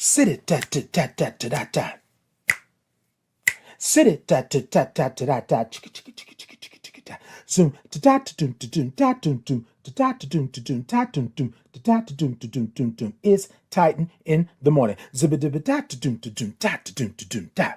Sit it da da da da da da da. Sit it da da da da da da da. Chicka chicka chicka chicka chicka chicka da. Zoom da da da doom da doom da doom doom da da da doom da doom da doom doom da da da doom da doom doom doom. It's Titan in the morning. Zibba dibba da da doom da doom da da doom da doom da.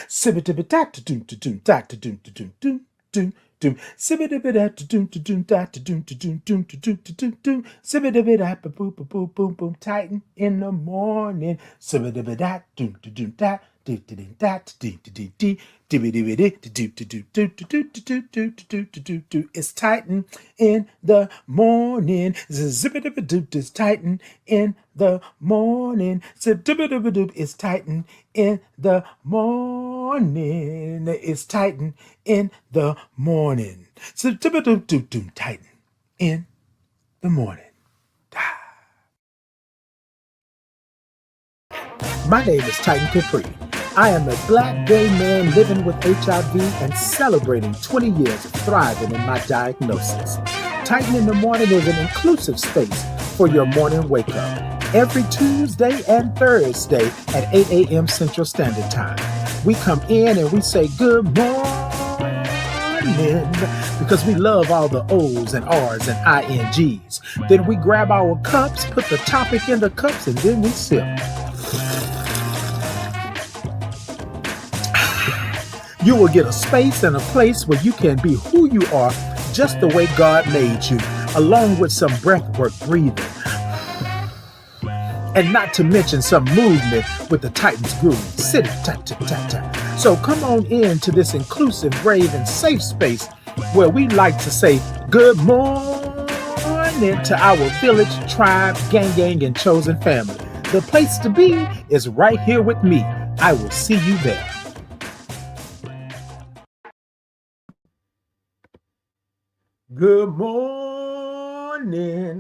Sibba dibba da da doom da doom da da doom da doom doom doom. Doom, sibba dibba da doom da doom da da doom da doom doom da doom da doom doom, sibba dibba da boom boom boom boom boom. Titan in the morning. Sibba dibba da doom da doom da do do do da do do do do dibba dibba do do do do do do do do do do do do. It's Titan in the morning. Zibba dibba doop. It's Titan in the morning. Zibba dibba doop. It's Titan in the morning. It's Titan in the morning. So Titan in the morning. My name is Titan Capri. I am a black gay man living with HIV and celebrating 20 years of thriving in my diagnosis. Titan in the Morning is an inclusive space for your morning wake up. Every Tuesday and Thursday at 8 a.m. Central Standard Time. We come in and we say good morning because we love all the O's and R's and INGs. Then we grab our cups, put the topic in the cups, and then we sip. You will get a space and a place where you can be who you are just the way God made you, along with some breathwork breathing. And not to mention some movement with the Titans groove. Sit it, tat, tat, tat, tat. So come on in to this inclusive, brave, and safe space where we like to say good morning to our village, tribe, gang, and chosen family. The place to be is right here with me. I will see you there. Good morning.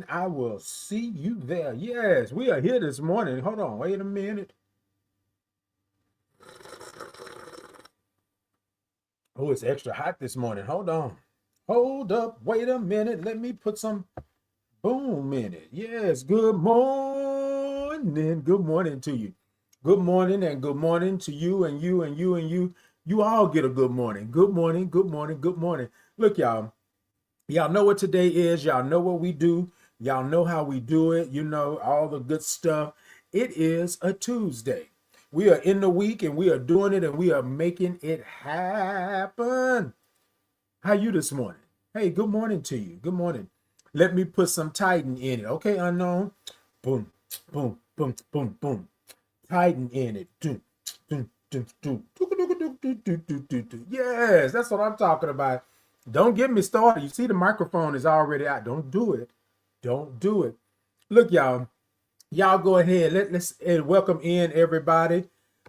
I will see you there. Yes, we are here this morning. Hold on. Wait a minute. Oh, it's extra hot this morning. Hold on. Hold up. Wait a minute. Let me put some boom in it. Yes. Good morning. Good morning to you. Good morning and good morning to you and you and you and you. You all get a good morning. Good morning. Good morning. Good morning. Look, y'all. Y'all know what today is. Y'all know what we do. Y'all know how we do it. You know, all the good stuff. It is a Tuesday. We are in the week and we are doing it and we are making it happen. How you this morning? Hey, good morning to you. Good morning. Let me put some Titan in it. Okay, unknown. Boom, boom, boom, boom, boom. Titan in it. Doom, doom, doom, doom. Yes, that's what I'm talking about. Don't get me started. You see the microphone is already out. Don't do it. Don't do it. Look, y'all. Y'all go ahead. Let's welcome in everybody.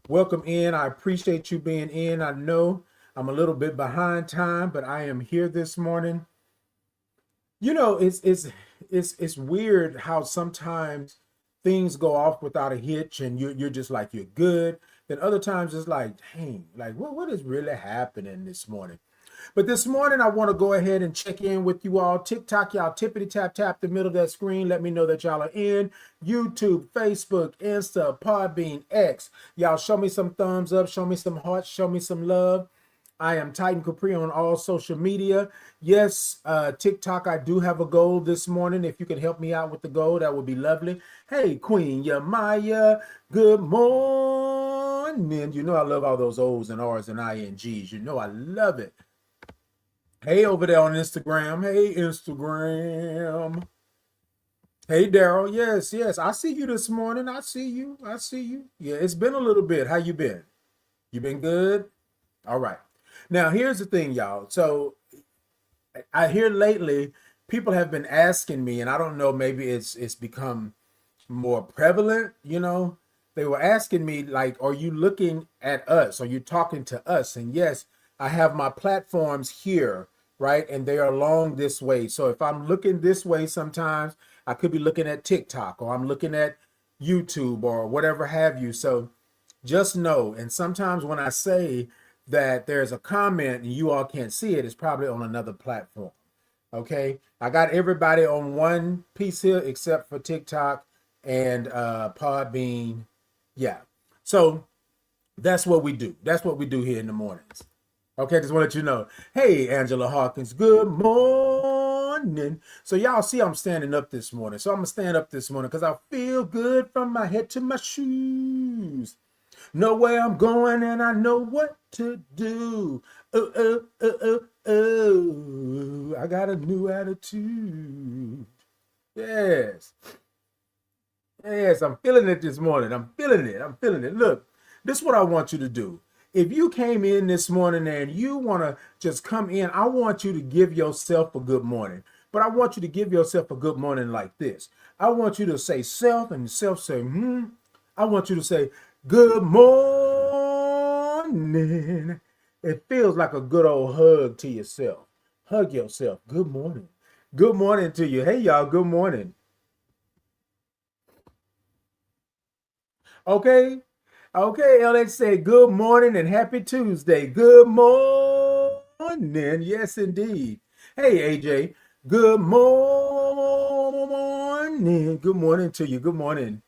Welcome in. I appreciate you being in. I know I'm a little bit behind time, but I am here this morning. You know, it's weird how sometimes things go off without a hitch and you're just like you're good. Then other times it's like, dang, like what is really happening this morning? But this morning, I want to go ahead and check in with you all. TikTok, y'all tippity tap the middle of that screen. Let me know that y'all are in. YouTube, Facebook, Insta, Podbean, X. Y'all show me some thumbs up, show me some hearts, show me some love. I am Titan Capri on all social media. Yes, TikTok, I do have a goal this morning. If you can help me out with the goal, that would be lovely. Hey, Queen Yamaya, good morning. You know I love all those O's and R's and INGs. You know I love it. Hey, over there on Instagram. Hey, Instagram. Hey, Daryl. Yes. I see you this morning. I see you. Yeah, it's been a little bit. How you been? You been good? All right. Now, here's the thing, y'all. So I hear lately people have been asking me, and I don't know, maybe it's become more prevalent, you know. They were asking me, like, are you looking at us? Are you talking to us? And yes, I have my platforms here, right? And they are along this way. So if I'm looking this way, sometimes I could be looking at TikTok or I'm looking at YouTube or whatever have you. So just know, and sometimes when I say that there's a comment and you all can't see it, it's probably on another platform. Okay. I got everybody on one piece here except for TikTok and Podbean. Yeah. So that's what we do. That's what we do here in the mornings. Okay, just want to let you know. Hey, Angela Hawkins, good morning. So y'all see I'm standing up this morning. So I'm going to stand up this morning because I feel good from my head to my shoes. Know where I'm going and I know what to do. Oh, oh, oh, oh, oh. I got a new attitude. Yes. Yes, I'm feeling it this morning. I'm feeling it. I'm feeling it. Look, this is what I want you to do. If you came in this morning and you want to just come in, I want you to give yourself a good morning. But I want you to give yourself a good morning like this. I want you to say self and self say, I want you to say, good morning. It feels like a good old hug to yourself. Hug yourself. Good morning. Good morning to you. Hey, y'all. Good morning. Okay. Okay, LX said good morning and happy Tuesday. Good morning. Yes, indeed. Hey, AJ. Good morning. Good morning to you. Good morning.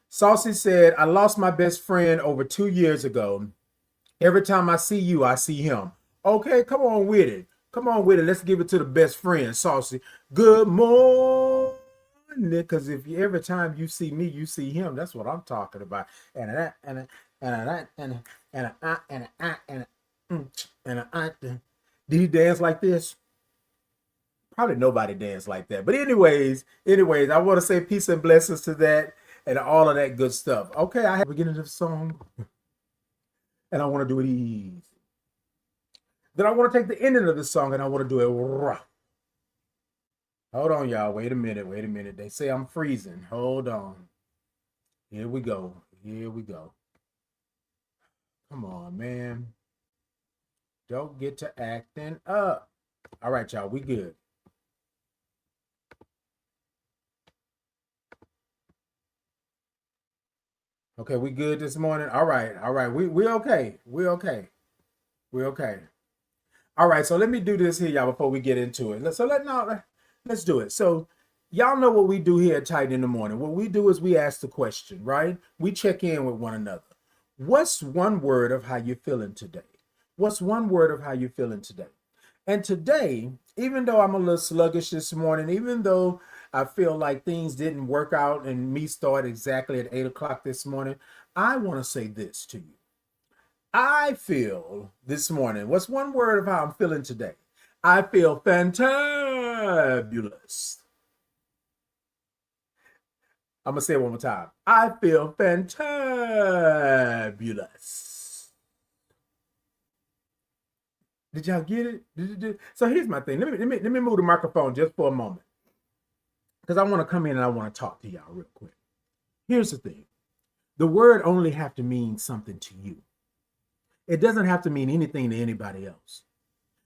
Saucy said, I lost my best friend over 2 years ago. Every time I see you, I see him. Okay, come on with it. Come on with it. Let's give it to the best friend, Saucy. Good morning. Because if you, every time you see me, you see him. That's what I'm talking about. Did he dance like this? Probably nobody danced like that. But anyways, I want to say peace and blessings to that and all of that good stuff. Okay, I have the beginning of the song, and I want to do it easy. Then I want to take the ending of the song, and I want to do it rough. Hold on, y'all. Wait a minute. Wait a minute. They say I'm freezing. Hold on. Here we go. Here we go. Come on, man. Don't get to acting up. All right, y'all. We good. Okay, we good this morning? All right. All right. We okay. We okay. We okay. All right. So let me do this here, y'all, before we get into it. Let's do it. So y'all know what we do here at Titan in the Morning. What we do is we ask the question, right? We check in with one another. What's one word of how you're feeling today? What's one word of how you're feeling today? And today, even though I'm a little sluggish this morning, even though I feel like things didn't work out and me start exactly at 8 o'clock this morning, I want to say this to you. I feel this morning, what's one word of how I'm feeling today? I feel fantabulous. I'm going to say it one more time. I feel fantabulous. Did y'all get it? So here's my thing. Let me move the microphone just for a moment, because I want to come in and I want to talk to y'all real quick. Here's the thing. The word only have to mean something to you. It doesn't have to mean anything to anybody else.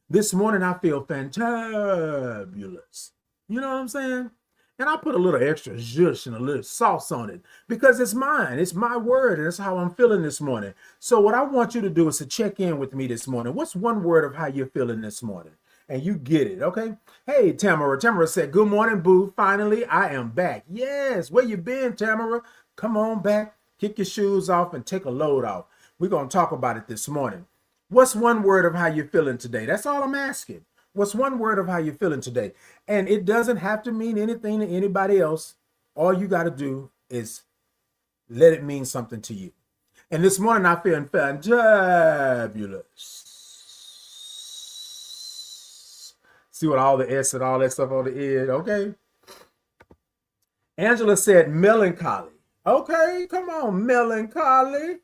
This morning, I feel fantabulous. You know what I'm saying? And I put a little extra zhuzh and a little sauce on it because it's mine. It's my word, and it's how I'm feeling this morning. So what I want you to do is to check in with me this morning. What's one word of how you're feeling this morning? And you get it, okay? Hey, Tamara. Tamara said, good morning, boo. Finally, I am back. Yes, where you been, Tamara? Come on back. Kick your shoes off and take a load off. We're going to talk about it this morning. What's one word of how you're feeling today? That's all I'm asking. What's one word of how you're feeling today? And it doesn't have to mean anything to anybody else. All you got to do is let it mean something to you. And this morning, I'm feeling fantabulous. See what all the S and all that stuff on the end, okay? Angela said melancholy. Okay, come on, melancholy.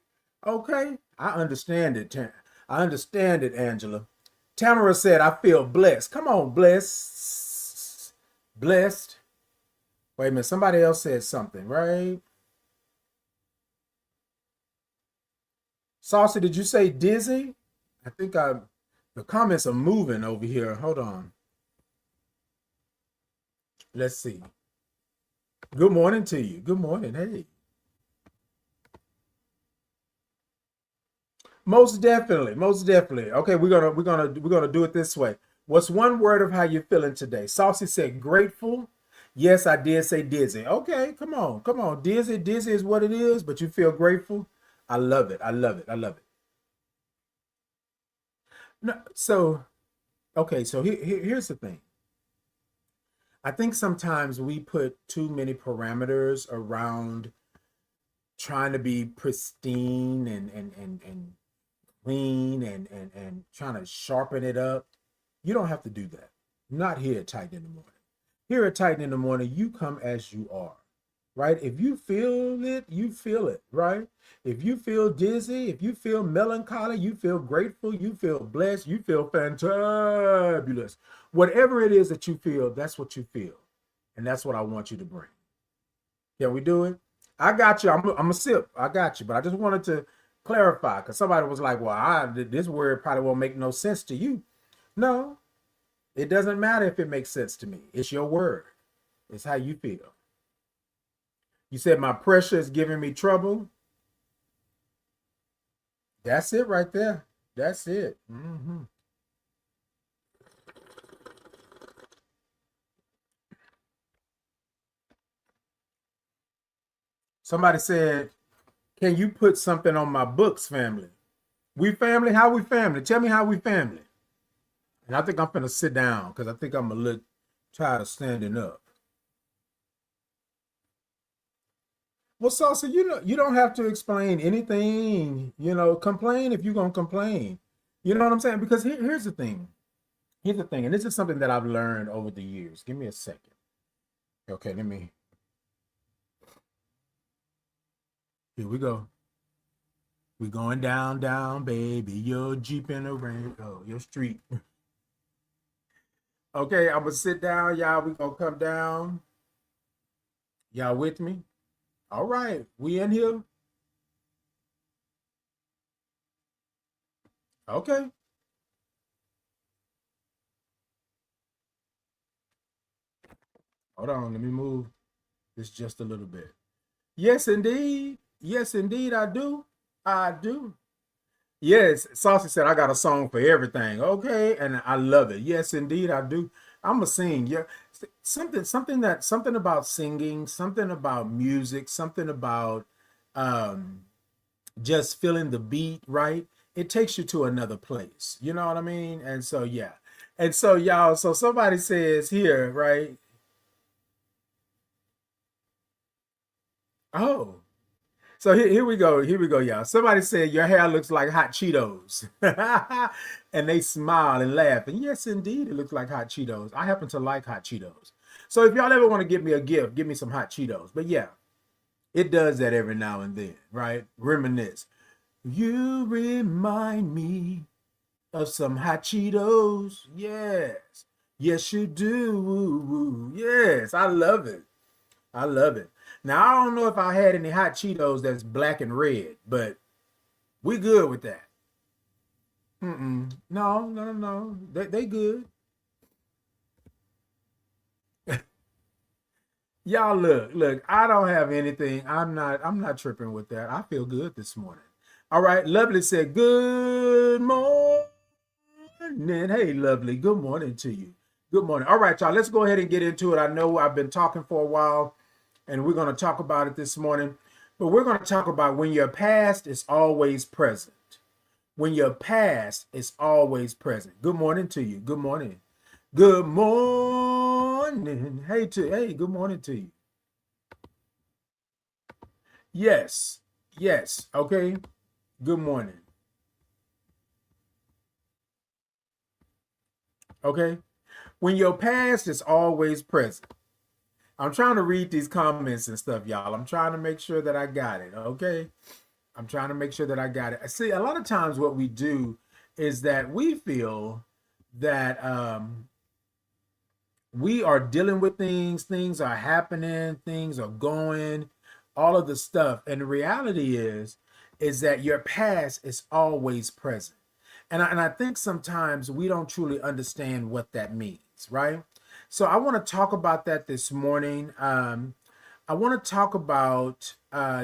Okay, I understand it. I understand it, Angela. Tamara said, I feel blessed. Come on, blessed. Blessed. Wait a minute, somebody else said something, right? Saucy, did you say dizzy? I think the comments are moving over here. Hold on. Let's see. Good morning to you. Good morning. Hey. Most definitely. Most definitely. Okay, we're gonna do it this way. What's one word of how you're feeling today? Saucy said grateful. Yes, I did say dizzy. Okay, come on, come on. Dizzy, dizzy is what it is, but you feel grateful. I love it. I love it. I love it. No, so okay, so here's the thing. I think sometimes we put too many parameters around trying to be pristine and clean and trying to sharpen it up. You don't have to do that. Not here at Titan in the morning. Here at Titan in the morning, you come as you are, right? If you feel it, you feel it, right? If you feel dizzy, if you feel melancholy, you feel grateful, you feel blessed, you feel fantabulous. Whatever it is that you feel, that's what you feel. And that's what I want you to bring. Can we do it? I got you. I'm a sip. I got you. But I just wanted to clarify because somebody was like, well, this word probably won't make no sense to you. No, it doesn't matter if it makes sense to me. It's your word. It's how you feel. You said my pressure is giving me trouble. That's it right there. That's it. Somebody said, can you put something on my books, family? We family? How we family? Tell me how we family. And I think I'm gonna sit down because I think I'm a little tired of standing up. Well, Salsa, you don't have to explain anything. Complain if you're gonna complain. You know what I'm saying? Because here's the thing. Here's the thing, and this is something that I've learned over the years. Give me a second. Okay, let me. Here we go. We going down, down, baby. Your Jeep in the rain. Oh, your street. Okay, I'm gonna sit down, y'all. We gonna come down. Y'all with me? All right, we in here. Okay, hold on. Let me move this just a little bit. Yes, indeed. Yes, indeed, I do. I do. Yes, Saucy said I got a song for everything. Okay, and I love it. Yes, indeed, I do. I'm a sing. Yeah, something about singing, something about music, something about um just feeling the beat, right? It takes you to another place. You know what I mean? And so yeah. And so y'all, so somebody says here, right? Oh, so here we go. Here we go, y'all. Somebody said your hair looks like hot Cheetos. And they smile and laugh. And yes, indeed, it looks like hot Cheetos. I happen to like hot Cheetos. So if y'all ever want to give me a gift, give me some hot Cheetos. But yeah, it does that every now and then, right? Reminisce. You remind me of some hot Cheetos. Yes. Yes, you do. Yes, I love it. I love it. Now, I don't know if I had any hot Cheetos that's black and red, but we good with that. Mm-mm. No, no, no. They good. Y'all look, I don't have anything. I'm not tripping with that. I feel good this morning. All right, Lovely said, good morning. Hey, Lovely, good morning to you. Good morning. All right, y'all, let's go ahead and get into it. I know I've been talking for a while, and we're going to talk about it this morning, but we're going to talk about when your past is always present. When your past is always present. Good morning to you. Good morning. Good morning. Hey, good morning to you. Yes. Yes. Okay. Good morning. Okay. When your past is always present. I'm trying to read these comments and stuff, y'all. I'm trying to make sure that I got it. Okay. I'm trying to make sure that I got it. See, a lot of times what we do is that we feel that we are dealing with things are happening, things are going, all of the stuff. And the reality is that your past is always present. And I think sometimes we don't truly understand what that means, right? So I want to talk about that this morning. I want to talk about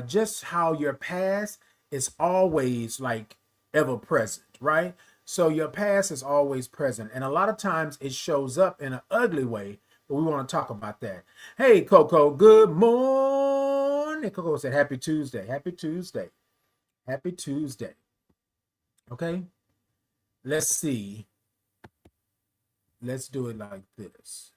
just how your past is always like ever present, right? So your past is always present. And a lot of times it shows up in an ugly way, but we want to talk about that. Hey, Coco, good morning. Coco said, Happy Tuesday. Happy Tuesday. Happy Tuesday. Okay. Let's see. Let's do it like this.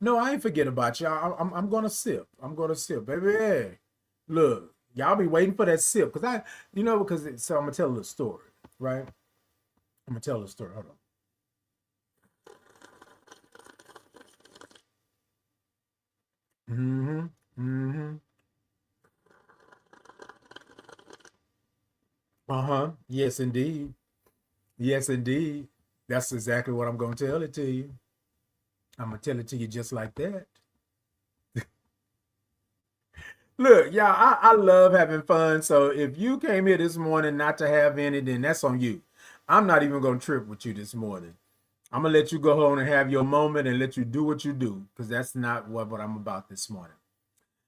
No, I ain't forget about you. I'm gonna sip. I'm gonna sip, baby. Hey, look, y'all be waiting for that sip because so I'm gonna tell a little story, right? I'm gonna tell a story. Hold on. Mm-hmm. Mm-hmm. Uh-huh. Yes, indeed. Yes, indeed. That's exactly what I'm gonna tell it to you. I'm gonna tell it to you just like that. Look, y'all, I love having fun. So if you came here this morning not to have any, then that's on you. I'm not even gonna trip with you this morning. I'm gonna let you go home and have your moment and let you do what you do, because that's not what I'm about this morning.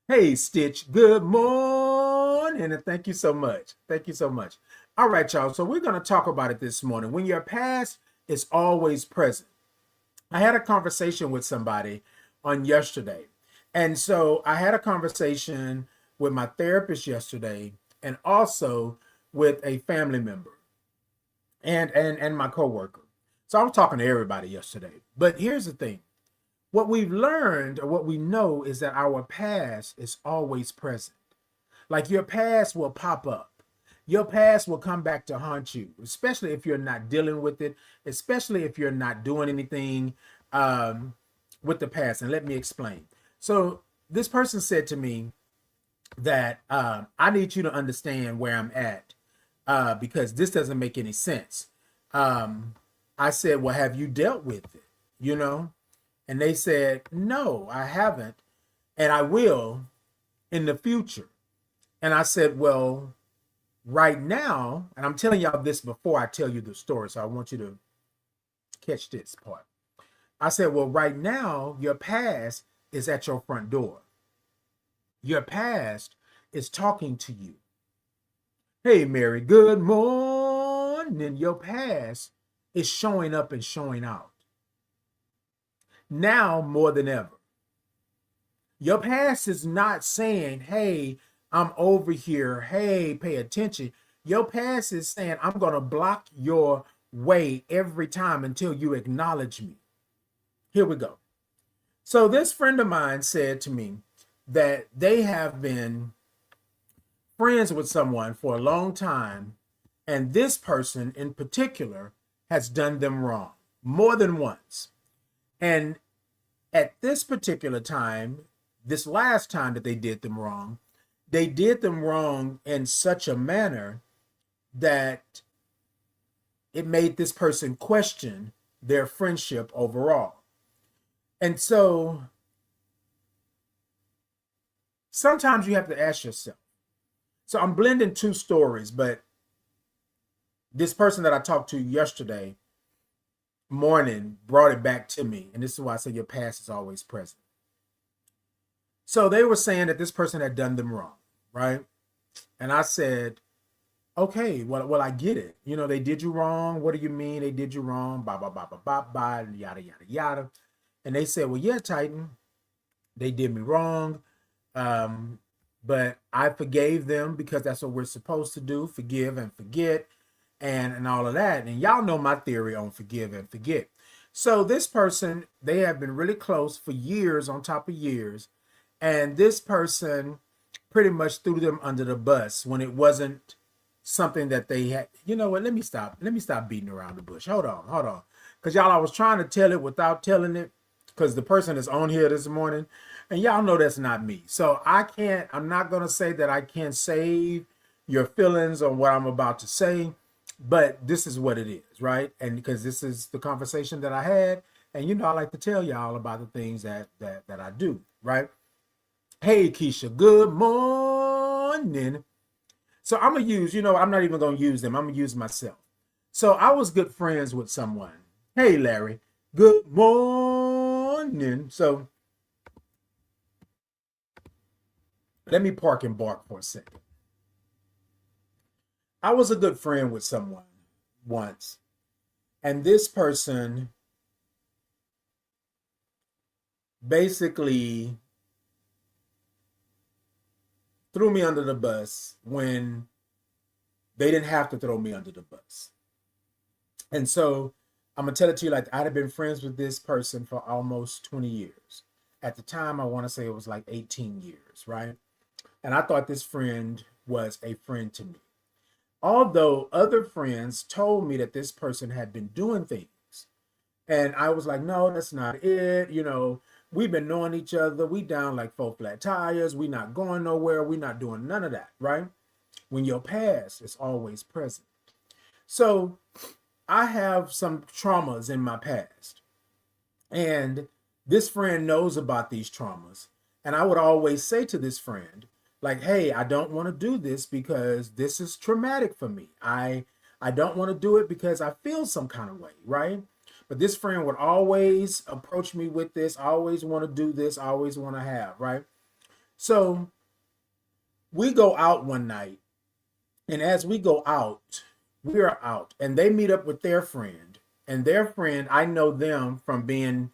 Hey, Stitch, good morning, and thank you so much. Thank you so much. All right, y'all. So we're gonna talk about it this morning. When your past is always present. I had a conversation with somebody on yesterday. And so I had a conversation with my therapist yesterday and also with a family member and my coworker. So I was talking to everybody yesterday. But here's the thing. What we've learned or what we know is that our past is always present. Like your past will pop up. Your past will come back to haunt you, especially if you're not dealing with it, especially if you're not doing anything with the past. And let me explain. So this person said to me that I need you to understand where I'm at because this doesn't make any sense. I said, well, have you dealt with it? You know? And they said, no, I haven't. And I will in the future. And I said, well, right now, and I'm telling y'all this before I tell you the story, so I want you to catch this part. I said, well, right now, your past is at your front door. Your past is talking to you. Hey, Mary, good morning. Your past is showing up and showing out. Now more than ever. Your past is not saying, hey, I'm over here. Hey, pay attention. Your past is saying, I'm going to block your way every time until you acknowledge me. Here we go. So this friend of mine said to me that they have been friends with someone for a long time, and this person in particular has done them wrong more than once. And at this particular time, this last time that they did them wrong in such a manner that it made this person question their friendship overall. And so sometimes you have to ask yourself. So I'm blending two stories, but this person that I talked to yesterday morning brought it back to me. And this is why I say your past is always present. So they were saying that this person had done them wrong, right? And I said, okay, well, I get it. You know, they did you wrong. What do you mean they did you wrong? Blah, blah, blah, blah, blah, blah, yada, yada, yada. And they said, well, yeah, Titan, they did me wrong. But I forgave them because that's what we're supposed to do, forgive and forget and all of that. And y'all know my theory on forgive and forget. So this person, they have been really close for years on top of years. And this person pretty much threw them under the bus when it wasn't something that they had. You know what? Let me stop beating around the bush. Hold on. Because y'all, I was trying to tell it without telling it because the person is on here this morning. And y'all know that's not me. So I'm not going to say that I can't save your feelings on what I'm about to say, but this is what it is, right? And because this is the conversation that I had. And, you know, I like to tell y'all about the things that I do, right? Hey, Keisha, good morning. So I'm going to use, I'm not even going to use them. I'm going to use myself. So I was good friends with someone. Hey, Larry, good morning. So let me park and bark for a second. I was a good friend with someone once, and this person basically threw me under the bus when they didn't have to throw me under the bus. And so I'm gonna tell it to you like I'd have been friends with this person for almost 20 years. At the time, I want to say it was like 18 years, right? And I thought this friend was a friend to me. Although other friends told me that this person had been doing things. And I was like, no, that's not it. You know, we've been knowing each other. We down like 4 flat tires. We not going nowhere. We not doing none of that, right? When your past is always present. So I have some traumas in my past. And this friend knows about these traumas. And I would always say to this friend, like, hey, I don't want to do this because this is traumatic for me. I don't want to do it because I feel some kind of way, right? But this friend would always approach me with this, I always want to do this, I always want to have, right? So we go out one night, and as we go out, we are out, and they meet up with their friend. And their friend, I know them from being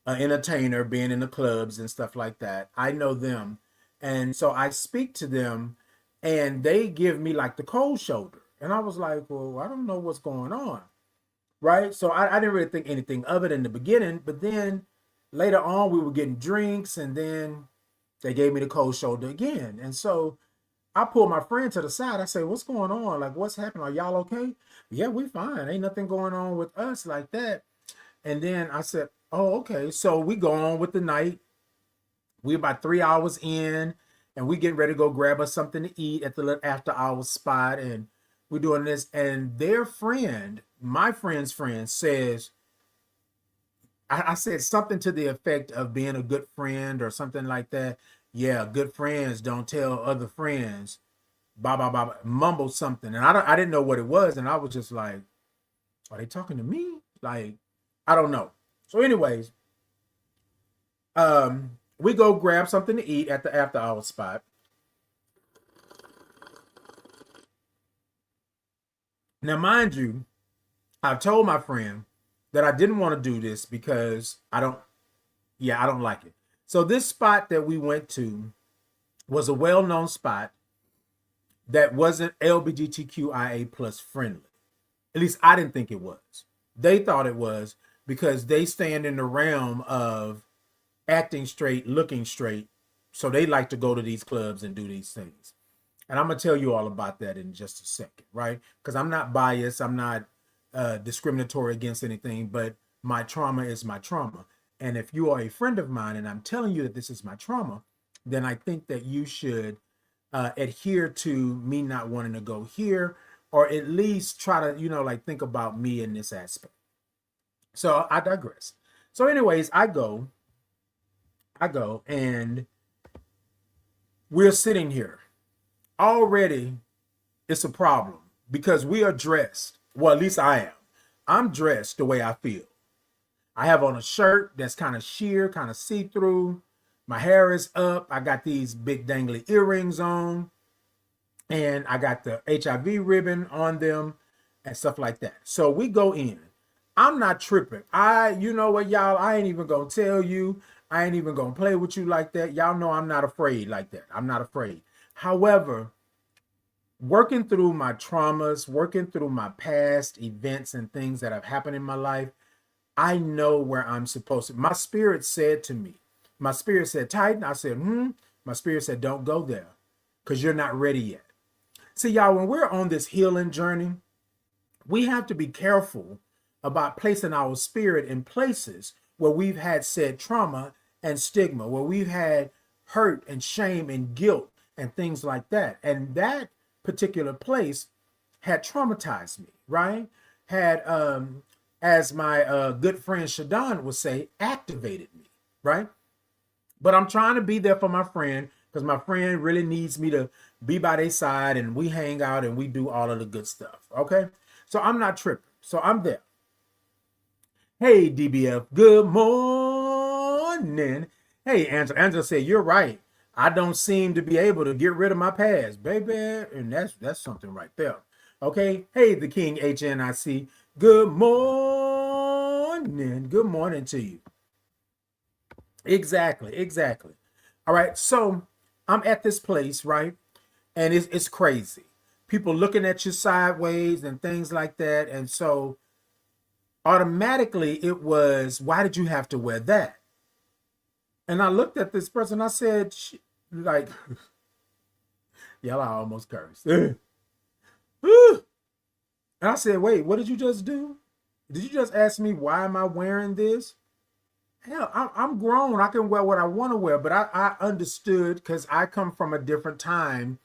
an entertainer, being in the clubs and stuff like that. I know them. And so I speak to them, and they give me like the cold shoulder. And I was like, well, I don't know what's going on. Right. So I didn't really think anything of it in the beginning. But then later on, we were getting drinks, and then they gave me the cold shoulder again. And so I pulled my friend to the side. I said, what's going on? Like, what's happening? Are y'all okay? Yeah, we fine. Ain't nothing going on with us like that. And then I said, oh, okay. So we go on with the night. We about 3 hours in, and we getting ready to go grab us something to eat at the little after hours spot. And we're doing this. And their friend, my friend's friend, says, I said something to the effect of being a good friend or something like that. Yeah, good friends don't tell other friends. Blah, blah, blah, blah, mumbled something. And I didn't know what it was. And I was just like, are they talking to me? Like, I don't know. So anyways, we go grab something to eat at the after hours spot. Now, mind you, I've told my friend that I didn't want to do this because I don't like it. So this spot that we went to was a well-known spot that wasn't LGBTQIA plus friendly. At least I didn't think it was. They thought it was because they stand in the realm of acting straight, looking straight. So they like to go to these clubs and do these things. And I'm going to tell you all about that in just a second, right? Because I'm not biased. I'm not discriminatory against anything, but my trauma is my trauma. And if you are a friend of mine and I'm telling you that this is my trauma, then I think that you should adhere to me not wanting to go here, or at least try to, like think about me in this aspect. So I digress. So anyways, I go and we're sitting here. Already it's a problem because we are dressed. Well, at least I am. I'm dressed the way I feel. I have on a shirt that's kind of sheer, kind of see-through. My hair is up. I got these big dangly earrings on. And I got the HIV ribbon on them and stuff like that. So we go in. I'm not tripping. You know what, y'all? I ain't even going to tell you. I ain't even going to play with you like that. Y'all know I'm not afraid like that. I'm not afraid. However, working through my traumas, working through my past events and things that have happened in my life, I know where I'm supposed to. My spirit said to me, my spirit said, Titan. I said, My spirit said, don't go there because you're not ready yet. See, y'all, when we're on this healing journey, we have to be careful about placing our spirit in places where we've had said trauma and stigma, where we've had hurt and shame and guilt and things like that. And that particular place had traumatized me, right? Had, as my good friend Shadon would say, activated me, right? But I'm trying to be there for my friend because my friend really needs me to be by their side, and we hang out and we do all of the good stuff, okay? So I'm not tripping. So I'm there. Hey, DBF, good morning. Hey, Angela. Angela said, you're right. I don't seem to be able to get rid of my past, baby. And that's something right there. Okay. Hey, the King HNIC. Good morning. Good morning to you. Exactly, exactly. All right, so I'm at this place, right? And it's crazy. People looking at you sideways and things like that. And so automatically it was, why did you have to wear that? And I looked at this person, I said, like, y'all, I almost cursed. And I said, wait, what did you just do? Did you just ask me why am I wearing this? Hell, I'm grown. I can wear what I want to wear, but I understood because I come from a different time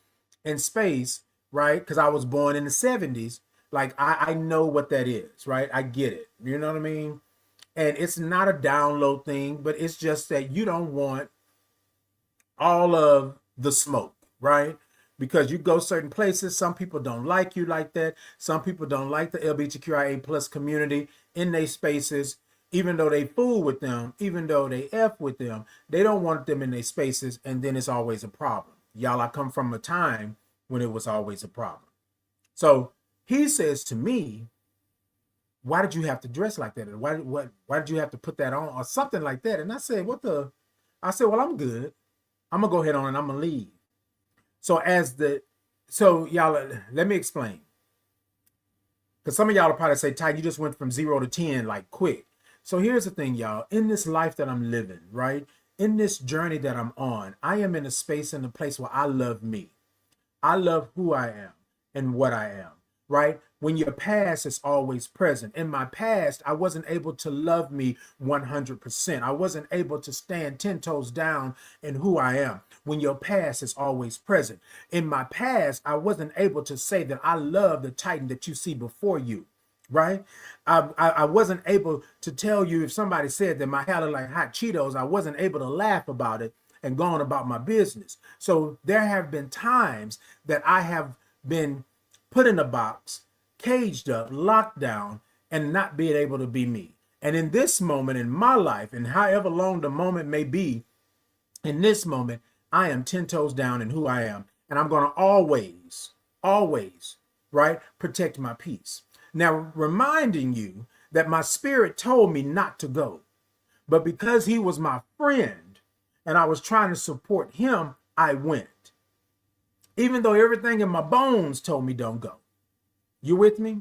and space, right? Because I was born in the 70s. Like I know what that is, right? I get it. You know what I mean? And it's not a download thing, but it's just that you don't want all of the smoke, right? Because you go certain places, some people don't like you like that. Some people don't like the LGBTQIA plus community in their spaces, even though they fool with them, even though they F with them, they don't want them in their spaces, and then it's always a problem. Y'all, I come from a time when it was always a problem. So he says to me, why did you have to dress like that? And why did you have to put that on or something like that? And I said, what the? I said, well, I'm good. I'm gonna go ahead on and I'm gonna leave. So so y'all, let me explain. Because some of y'all will probably say, Ty, you just went from 0 to 10 like quick. So here's the thing, y'all. In this life that I'm living, right? In this journey that I'm on, I am in a space and a place where I love me. I love who I am and what I am, right? When your past is always present. In my past, I wasn't able to love me 100%. I wasn't able to stand 10 toes down in who I am. When your past is always present. In my past, I wasn't able to say that I love the Titan that you see before you, right? I wasn't able to tell you if somebody said that my hair looked like hot Cheetos, I wasn't able to laugh about it and go on about my business. So there have been times that I have been put in a box, caged up, locked down, and not being able to be me. And in this moment in my life, and however long the moment may be, in this moment, I am 10 toes down in who I am. And I'm going to always, right, protect my peace. Now, reminding you that my spirit told me not to go. But because he was my friend and I was trying to support him, I went. Even though everything in my bones told me don't go. You with me?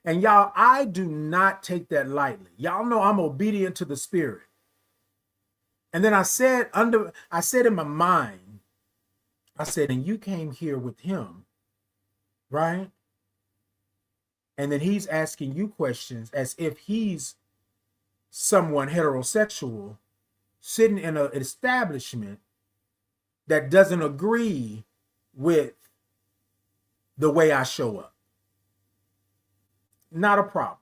And y'all, I do not take that lightly. Y'all know I'm obedient to the spirit. And then I said in my mind, I said, and you came here with him, right? And then he's asking you questions as if he's someone heterosexual sitting in an establishment that doesn't agree with the way I show up. Not a problem.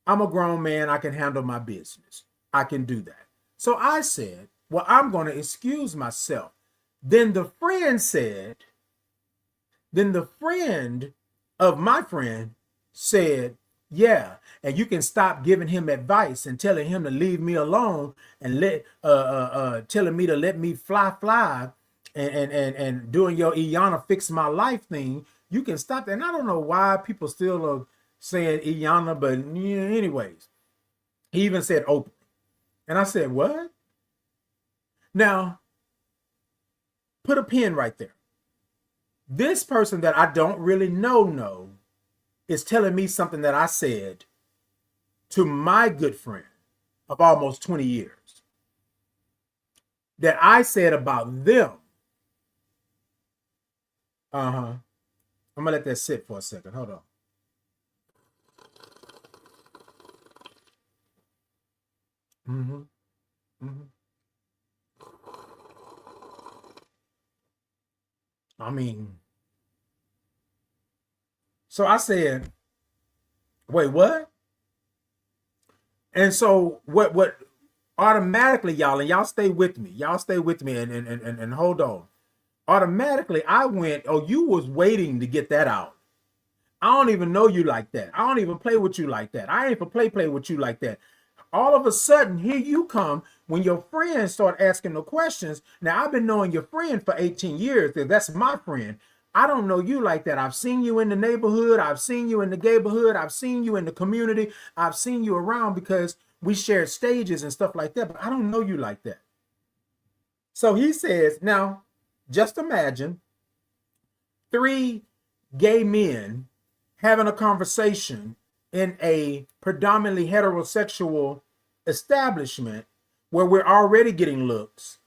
I'm a grown man. I can handle my business. I can do that. So I said, well, I'm going to excuse myself. Then the friend of my friend said, yeah, and you can stop giving him advice and telling him to leave me alone and telling me to let me fly and doing your Iyanla fix my life thing. You can stop that. And I don't know why people still are saying Iyanla, but anyways, he even said open. And I said, what? Now, put a pin right there. This person that I don't really know is telling me something that I said to my good friend of almost 20 years that I said about them. I'm gonna let that sit for a second. Hold on. I mean, so I said, wait, what? And so what automatically, y'all, and y'all stay with me. Y'all stay with me and hold on. Automatically, I went, oh, you was waiting to get that out. I don't even know you like that. I don't even play with you like that. I ain't for play with you like that. All of a sudden, here you come when your friends start asking the questions. Now, I've been knowing your friend for 18 years. That's my friend. I don't know you like that. I've seen you in the neighborhood. I've seen you in the neighborhood. I've seen you in the community. I've seen you around because we shared stages and stuff like that. But I don't know you like that. So he says, now just imagine three gay men having a conversation in a predominantly heterosexual establishment where we're already getting looks.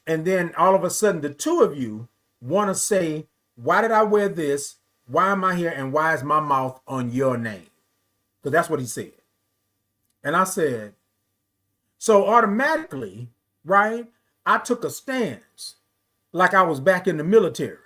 And then all of a sudden, the two of you want to say, why did I wear this? Why am I here? And why is my mouth on your name? Because that's what he said. And I said, so automatically, right, I took a stance like I was back in the military.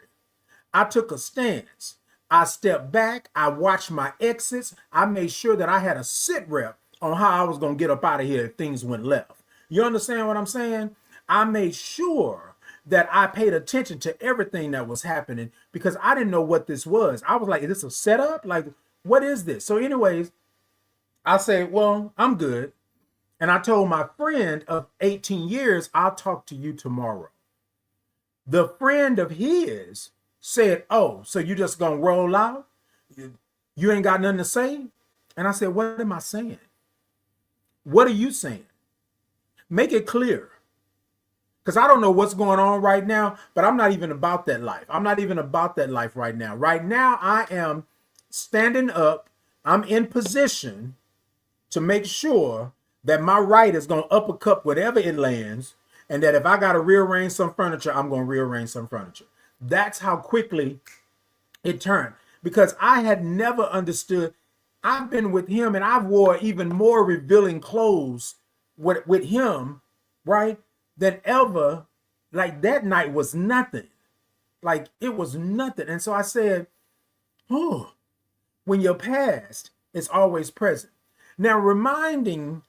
I took a stance. I stepped back. I watched my exits. I made sure that I had a sit rep on how I was going to get up out of here if things went left. You understand what I'm saying? I made sure that I paid attention to everything that was happening because I didn't know what this was. I was like, is this a setup? Like, what is this? So anyways, I said, well, I'm good. And I told my friend of 18 years, I'll talk to you tomorrow. The friend of his said, oh, so you just gonna roll out? You ain't got nothing to say? And I said, what am I saying? What are you saying? Make it clear. Because I don't know what's going on right now, but I'm not even about that life. I'm not even about that life right now. Right now, I am standing up. I'm in position to make sure that my right is going to uppercut whatever it lands, and that if I got to rearrange some furniture, I'm going to rearrange some furniture. That's how quickly it turned, because I had never understood. I've been with him, and I've wore even more revealing clothes with him, right, than ever. Like that night was nothing. Like it was nothing. And so I said, oh, when your past is always present. Now, reminding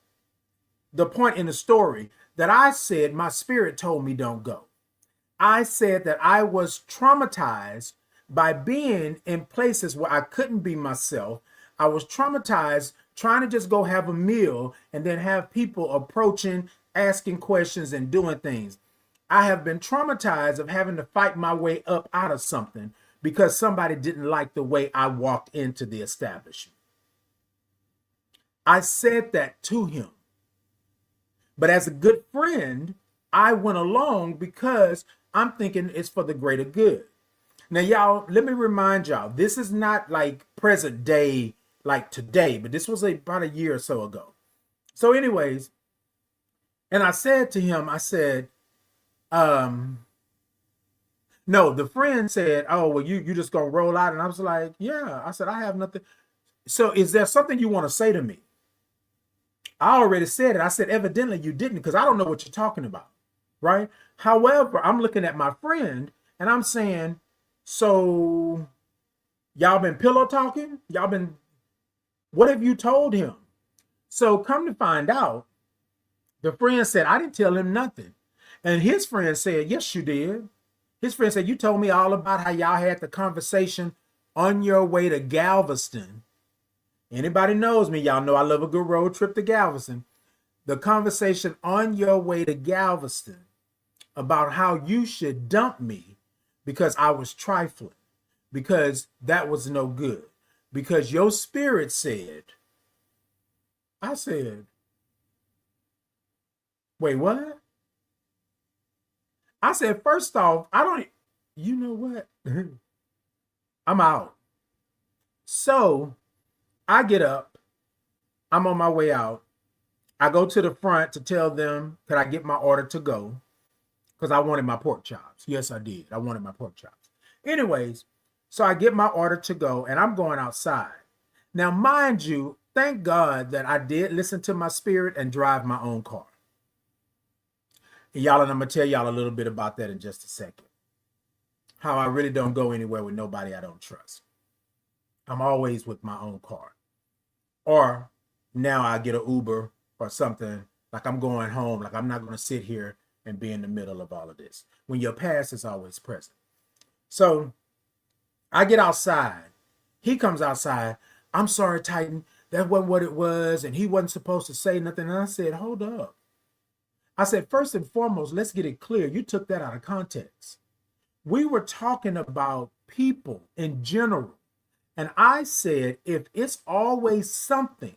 the point in the story that I said my spirit told me don't go. I said that I was traumatized by being in places where I couldn't be myself. I was traumatized trying to just go have a meal and then have people approaching, asking questions and doing things. I have been traumatized of having to fight my way up out of something because somebody didn't like the way I walked into the establishment. I said that to him. But as a good friend, I went along because I'm thinking it's for the greater good. Now, y'all, let me remind y'all, this is not like present day, like today, but this was about a year or so ago. So anyways, and I said to him, I said, no, the friend said, oh, well, you just gonna roll out. And I was like, yeah. I said, I have nothing. So is there something you want to say to me? I already said it. I said, evidently you didn't, because I don't know what you're talking about, right? However, I'm looking at my friend and I'm saying, so y'all been pillow talking? What have you told him? So come to find out, the friend said, I didn't tell him nothing. And his friend said, yes, you did. His friend said, you told me all about how y'all had the conversation on your way to Galveston. Anybody knows me, y'all know I love a good road trip to Galveston. The conversation on your way to Galveston about how you should dump me because I was trifling, because that was no good, because your spirit said. I said, wait, what? I said, first off, you know what? I'm out. So I get up, I'm on my way out. I go to the front to tell them, could I get my order to go? Because I wanted my pork chops. Yes, I did. I wanted my pork chops. Anyways, so I get my order to go and I'm going outside. Now, mind you, thank God that I did listen to my spirit and drive my own car. And y'all, and I'm going to tell y'all a little bit about that in just a second. How I really don't go anywhere with nobody I don't trust. I'm always with my own car. Or now I get an Uber or something, like I'm going home, like I'm not going to sit here and be in the middle of all of this. When your past is always present. So I get outside. He comes outside. I'm sorry, Titan. That wasn't what it was. And he wasn't supposed to say nothing. And I said, hold up. I said, first and foremost, let's get it clear. You took that out of context. We were talking about people in general. And I said, if it's always something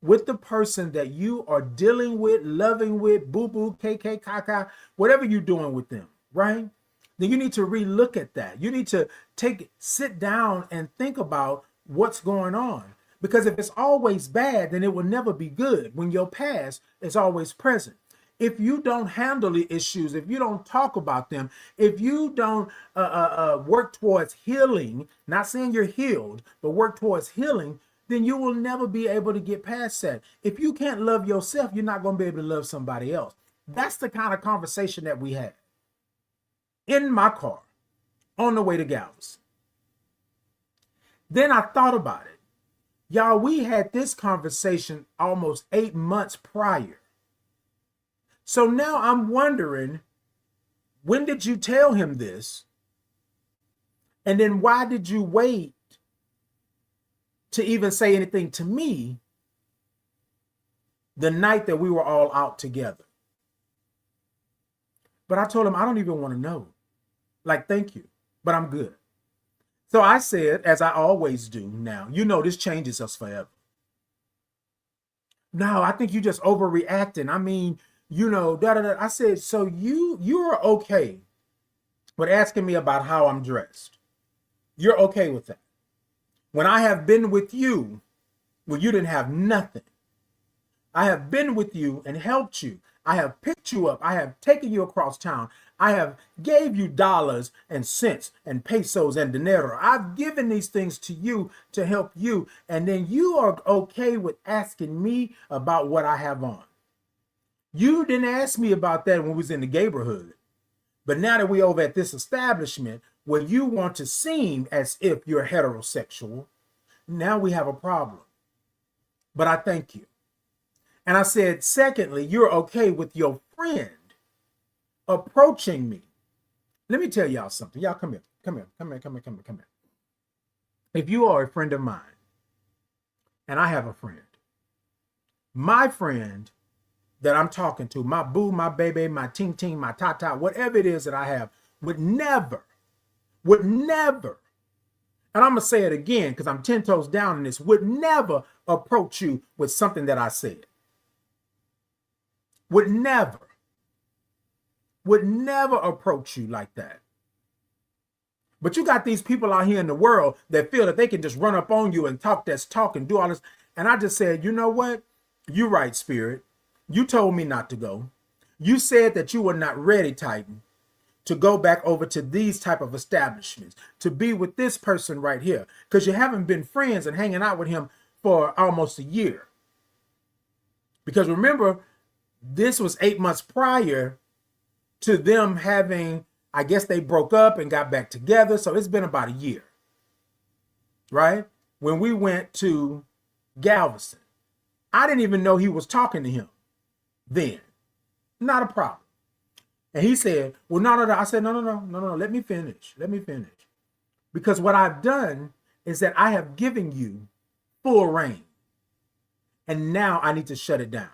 with the person that you are dealing with, loving with, boo boo, KK, kaka, whatever you're doing with them, right? Then you need to relook at that. You need to sit down and think about what's going on. Because if it's always bad, then it will never be good when your past is always present. If you don't handle the issues, if you don't talk about them, if you don't work towards healing, not saying you're healed, but work towards healing, then you will never be able to get past that. If you can't love yourself, you're not going to be able to love somebody else. That's the kind of conversation that we had in my car on the way to Galveston. Then I thought about it. Y'all, we had this conversation almost 8 months prior. So now I'm wondering, when did you tell him this? And then why did you wait to even say anything to me the night that we were all out together? But I told him, I don't even want to know. Like, thank you, but I'm good. So I said, as I always do now, you know, this changes us forever. No, I think you just overreacting. I mean, you know, da da da. I said, so you're okay with asking me about how I'm dressed. You're okay with that. When I have been with you, when you didn't have nothing. I have been with you and helped you. I have picked you up. I have taken you across town. I have gave you dollars and cents and pesos and dinero. I've given these things to you to help you. And then you are okay with asking me about what I have on. You didn't ask me about that when we was in the neighborhood. But now that we're over at this establishment where you want to seem as if you're heterosexual, now we have a problem. But I thank you. And I said, secondly, you're okay with your friend approaching me. Let me tell y'all something. Y'all come here. Come here. Come here. Come here. Come here. Come here. If you are a friend of mine, and I have a friend, my friend that I'm talking to, my boo, my baby, my ting ting, my tata, whatever it is that I have, would never, and I'm going to say it again because I'm 10 toes down in this, would never approach you with something that I said. Would never approach you like that. But you got these people out here in the world that feel that they can just run up on you and talk that's talk and do all this. And I just said, you know what? You're right, Spirit. You told me not to go. You said that you were not ready, Titan, to go back over to these type of establishments, to be with this person right here, because you haven't been friends and hanging out with him for almost a year. Because remember, this was 8 months prior to them having, I guess they broke up and got back together. So it's been about a year, right? When we went to Galveston, I didn't even know he was talking to him then. Not a problem. And he said, well, no. I said, no. Let me finish. Because what I've done is that I have given you full reign. And now I need to shut it down.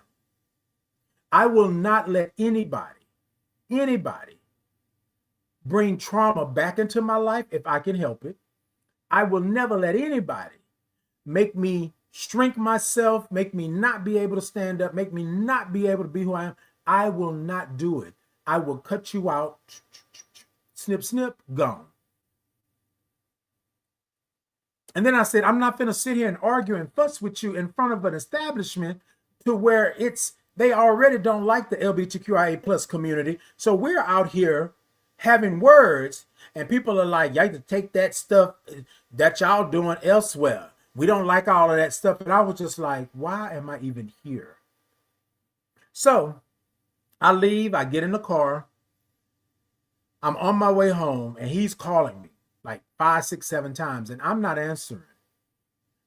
I will not let anybody bring trauma back into my life if I can help it. I will never let anybody make me shrink myself, make me not be able to stand up, make me not be able to be who I am. I will not do it. I will cut you out. Snip, snip, gone. And then I said, I'm not going to sit here and argue and fuss with you in front of an establishment to where they already don't like the LGBTQIA plus community. So we're out here having words and people are like, y'all have to take that stuff that y'all doing elsewhere. We don't like all of that stuff. And I was just like, why am I even here? So I leave, I get in the car. I'm on my way home and he's calling me like 5, 6, 7 times. And I'm not answering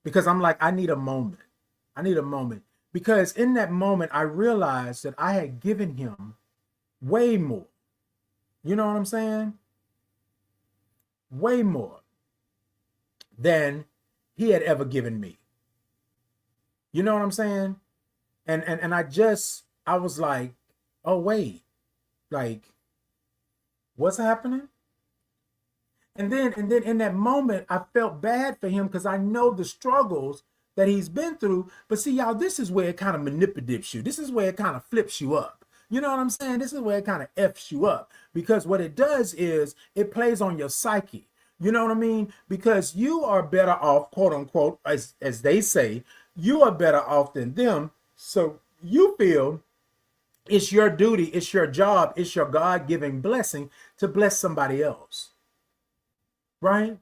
because I'm like, I need a moment. Because in that moment, I realized that I had given him way more. You know what I'm saying? Way more than he had ever given me. You know what I'm saying? And I was like, oh, wait, like, what's happening? And then in that moment, I felt bad for him because I know the struggles that he's been through. But see, y'all, this is where it kind of manipulates you. This is where it kind of flips you up. You know what I'm saying? This is where it kind of F's you up, because what it does is it plays on your psyche. You know what I mean? Because you are better off, quote unquote, as they say, you are better off than them. So you feel it's your duty, it's your job, it's your God-given blessing to bless somebody else. Right?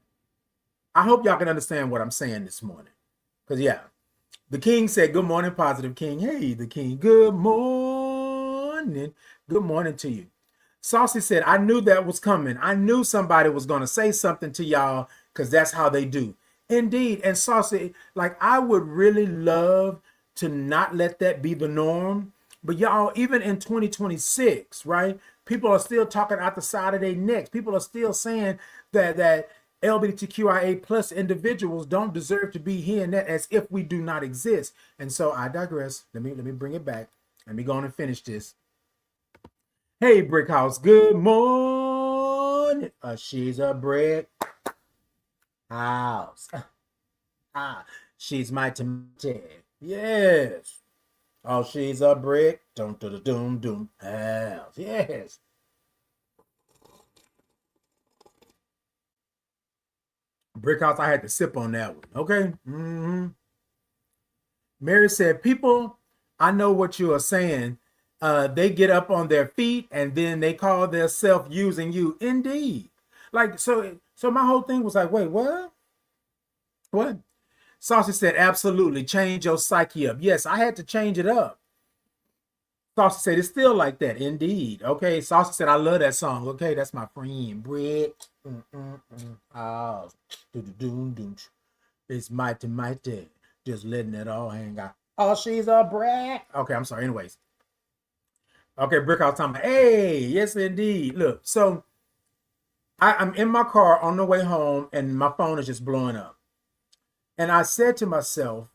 I hope y'all can understand what I'm saying this morning. Because, yeah, the king said, good morning, positive king. Hey, the king, good morning. Good morning to you. Saucy said, I knew that was coming. I knew somebody was going to say something to y'all because that's how they do. Indeed. And Saucy, like, I would really love to not let that be the norm. But y'all, even in 2026, right, people are still talking out the side of their necks. People are still saying that LGBTQIA plus individuals don't deserve to be here and that, as if we do not exist. And so I digress. Let me bring it back. Let me go on and finish this. Hey, Brick House, good morning. She's a brick house. She's my tomato. Yes. Oh, she's a brick. Doom house. Yes. Brick House, I had to sip on that one. Okay. Mary said, people, I know what you are saying. They get up on their feet and then they call themselves using you. Indeed. Like, so my whole thing was like, wait, what? What? Saucy said, absolutely. Change your psyche up. Yes, I had to change it up. Saucy said, it's still like that. Indeed. Okay. Saucy said, I love that song. Okay. That's my friend. Brick. Oh, it's mighty. Just letting it all hang out. Oh, she's a brick. Okay. I'm sorry. Anyways. Okay. Brick House talking about, hey, yes, indeed. Look, so I'm in my car on the way home and my phone is just blowing up. And I said to myself,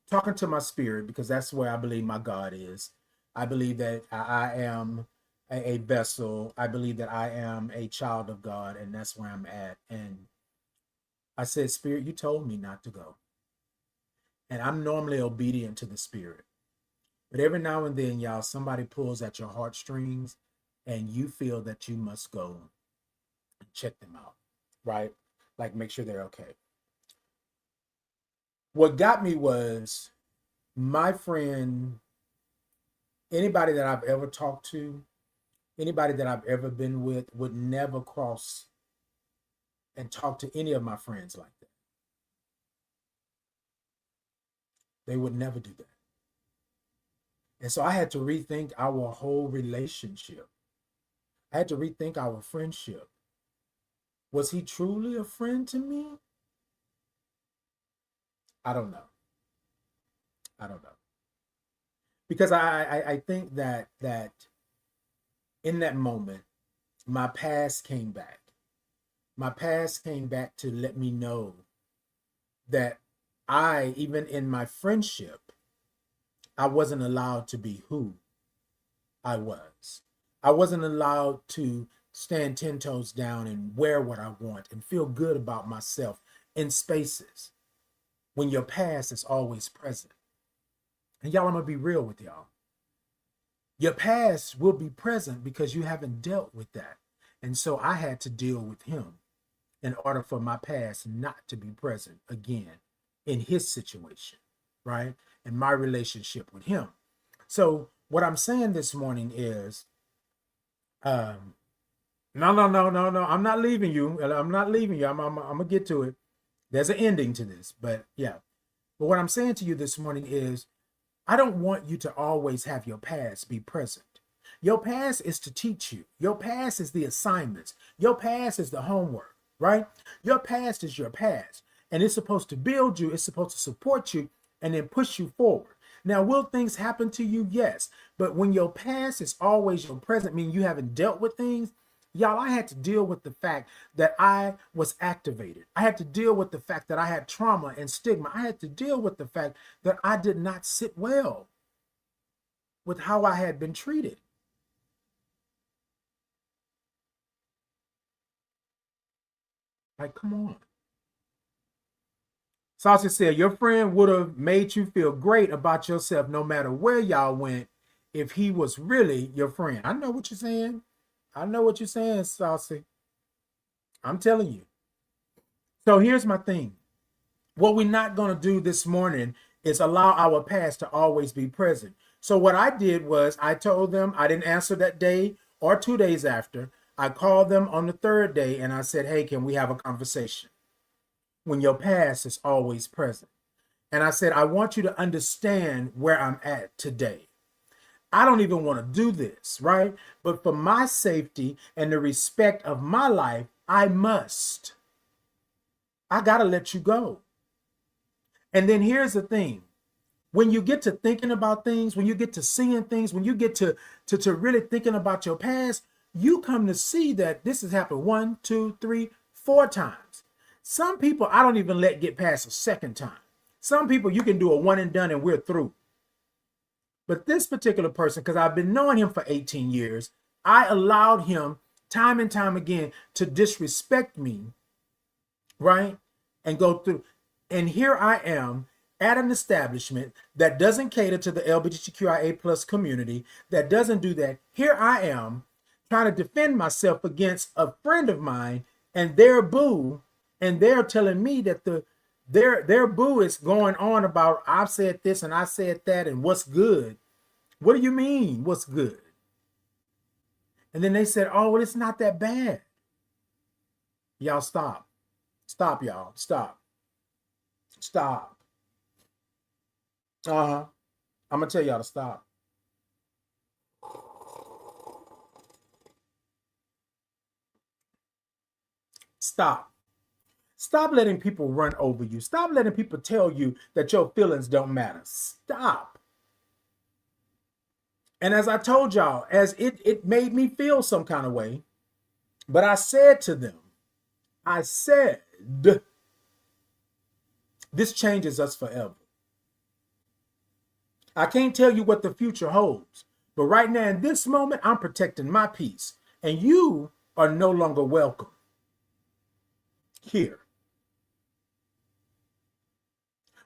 talking to my spirit, because that's where I believe my God is. I believe that I am a vessel. I believe that I am a child of God, and that's where I'm at. And I said, Spirit, you told me not to go. And I'm normally obedient to the Spirit. But every now and then, y'all, somebody pulls at your heartstrings and you feel that you must go and check them out, right? Like, make sure they're okay. What got me was my friend, anybody that I've ever talked to, anybody that I've ever been with would never cross and talk to any of my friends like that. They would never do that. And so I had to rethink our whole relationship. I had to rethink our friendship. Was he truly a friend to me? I don't know. Because I think that in that moment, my past came back. My past came back to let me know that I, even in my friendship, I wasn't allowed to be who I was. I wasn't allowed to stand 10 toes down and wear what I want and feel good about myself in spaces when your past is always present. And y'all, I'm going to be real with y'all. Your past will be present because you haven't dealt with that. And so I had to deal with him in order for my past not to be present again in his situation, right? In my relationship with him. So what I'm saying this morning is, no. I'm not leaving you. I'm not leaving you. I'm going to get to it. There's an ending to this, but yeah. But what I'm saying to you this morning is, I don't want you to always have your past be present. Your past is to teach you. Your past is the assignments. Your past is the homework, right? Your past is your past. And it's supposed to build you. It's supposed to support you and then push you forward. Now, will things happen to you? Yes. But when your past is always your present, meaning you haven't dealt with things, y'all, I had to deal with the fact that I was activated. I had to deal with the fact that I had trauma and stigma. I had to deal with the fact that I did not sit well with how I had been treated. Like, come on. Saucy said, your friend would have made you feel great about yourself no matter where y'all went if he was really your friend. I know what you're saying. I know what you're saying, Saucy. I'm telling you. So here's my thing. What we're not going to do this morning is allow our past to always be present. So what I did was I told them I didn't answer that day or 2 days after. I called them on the third day and I said, hey, can we have a conversation? When your past is always present. And I said, I want you to understand where I'm at today. I don't even want to do this, right? But for my safety and the respect of my life, I must. I got to let you go. And then here's the thing. When you get to thinking about things, when you get to seeing things, when you get to really thinking about your past, you come to see that this has happened 1, 2, 3, 4 times. Some people I don't even let get past a second time. Some people you can do a one and done and we're through. But this particular person, because I've been knowing him for 18 years, I allowed him time and time again to disrespect me, right? And go through. And here I am at an establishment that doesn't cater to the LGBTQIA plus community, that doesn't do that. Here I am trying to defend myself against a friend of mine and their boo, and they're telling me that their boo is going on about I've said this and I said that and what's good. What do you mean, what's good? And then they said, oh, well, it's not that bad. Y'all stop. Stop, y'all. Stop. Stop. I'm going to tell y'all to stop. Stop. Stop letting people run over you. Stop letting people tell you that your feelings don't matter. Stop. And as I told y'all, as it made me feel some kind of way, but I said to them, I said, this changes us forever. I can't tell you what the future holds, but right now in this moment, I'm protecting my peace, and you are no longer welcome here.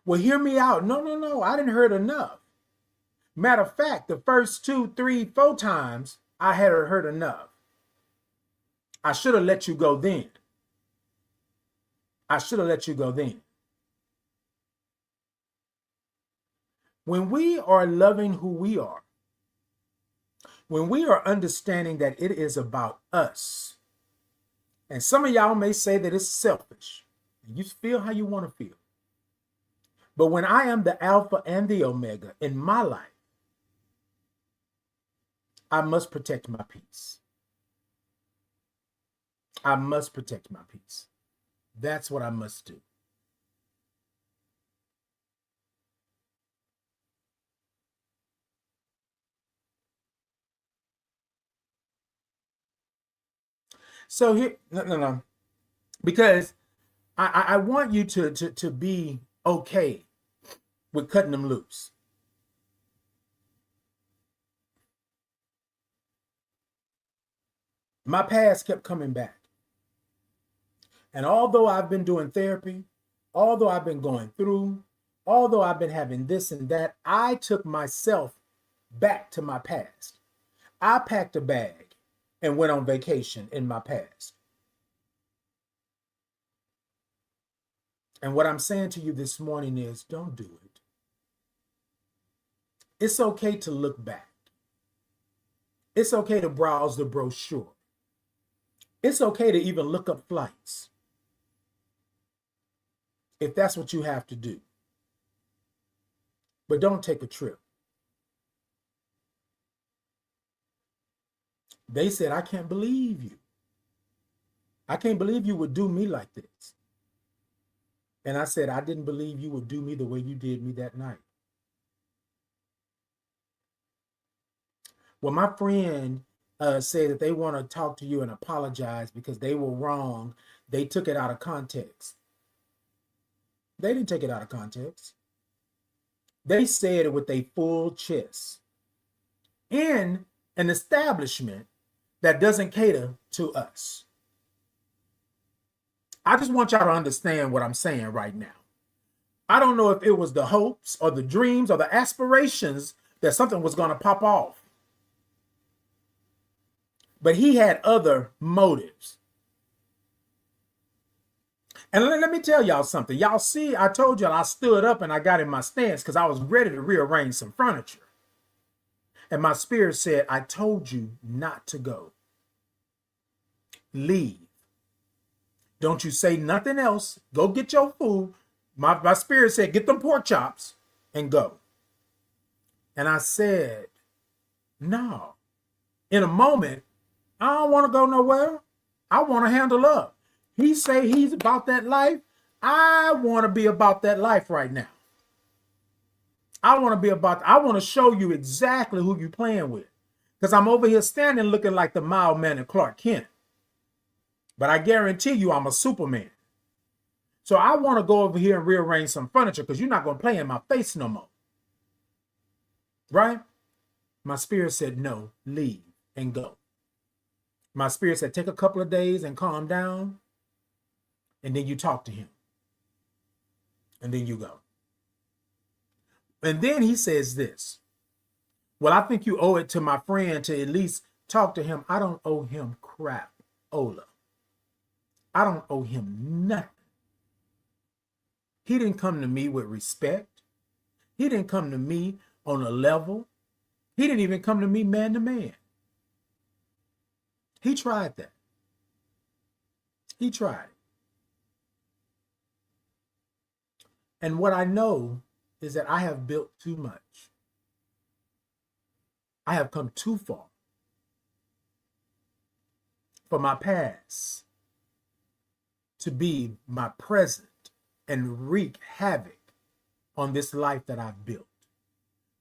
Well, hear me out. No, I didn't heard enough. Matter of fact, the first 2, 3, 4 times I had heard enough. I should have let you go then. I should have let you go then. When we are loving who we are, when we are understanding that it is about us, and some of y'all may say that it's selfish, and you feel how you want to feel. But when I am the Alpha and the Omega in my life, I must protect my peace. I must protect my peace. That's what I must do. So here, no. Because I want you to be okay with cutting them loose. My past kept coming back. And although I've been doing therapy, although I've been going through, although I've been having this and that, I took myself back to my past. I packed a bag and went on vacation in my past. And what I'm saying to you this morning is don't do it. It's okay to look back. It's okay to browse the brochure. It's okay to even look up flights, if that's what you have to do. But don't take a trip. They said, I can't believe you. I can't believe you would do me like this. And I said, I didn't believe you would do me the way you did me that night. Well, my friend said that they want to talk to you and apologize because they were wrong. They took it out of context. They didn't take it out of context. They said it with a full chest in an establishment that doesn't cater to us. I just want y'all to understand what I'm saying right now. I don't know if it was the hopes or the dreams or the aspirations that something was going to pop off. But he had other motives. And let me tell y'all something. Y'all see, I told y'all I stood up and I got in my stance because I was ready to rearrange some furniture. And my spirit said, I told you not to go. Leave. Don't you say nothing else. Go get your food. My spirit said, get them pork chops and go. And I said, no. In a moment, I don't want to go nowhere. I want to handle up. He say he's about that life. I want to be about that life right now. I want to show you exactly who you playing with. Because I'm over here standing looking like the mild mannered Clark Kent. But I guarantee you I'm a Superman. So I want to go over here and rearrange some furniture because you're not going to play in my face no more. Right? My spirit said, no, leave and go. My spirit said, take a couple of days and calm down. And then you talk to him. And then you go. And then he says this. Well, I think you owe it to my friend to at least talk to him. I don't owe him crap, Ola. I don't owe him nothing. He didn't come to me with respect. He didn't come to me on a level. He didn't even come to me man to man. He tried that. He tried it. And what I know is that I have built too much. I have come too far for my past to be my present and wreak havoc on this life that I've built.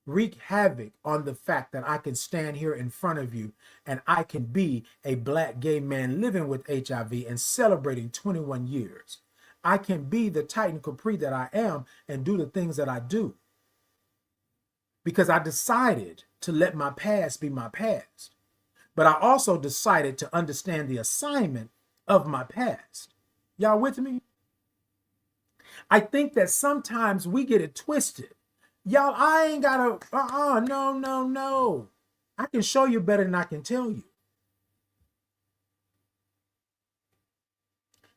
Wreak havoc on the fact that I can stand here in front of you and I can be a Black gay man living with HIV and celebrating 21 years. I can be the Titan Capri that I am and do the things that I do. Because I decided to let my past be my past. But I also decided to understand the assignment of my past. Y'all with me? I think that sometimes we get it twisted. Y'all, I ain't got to, no. I can show you better than I can tell you.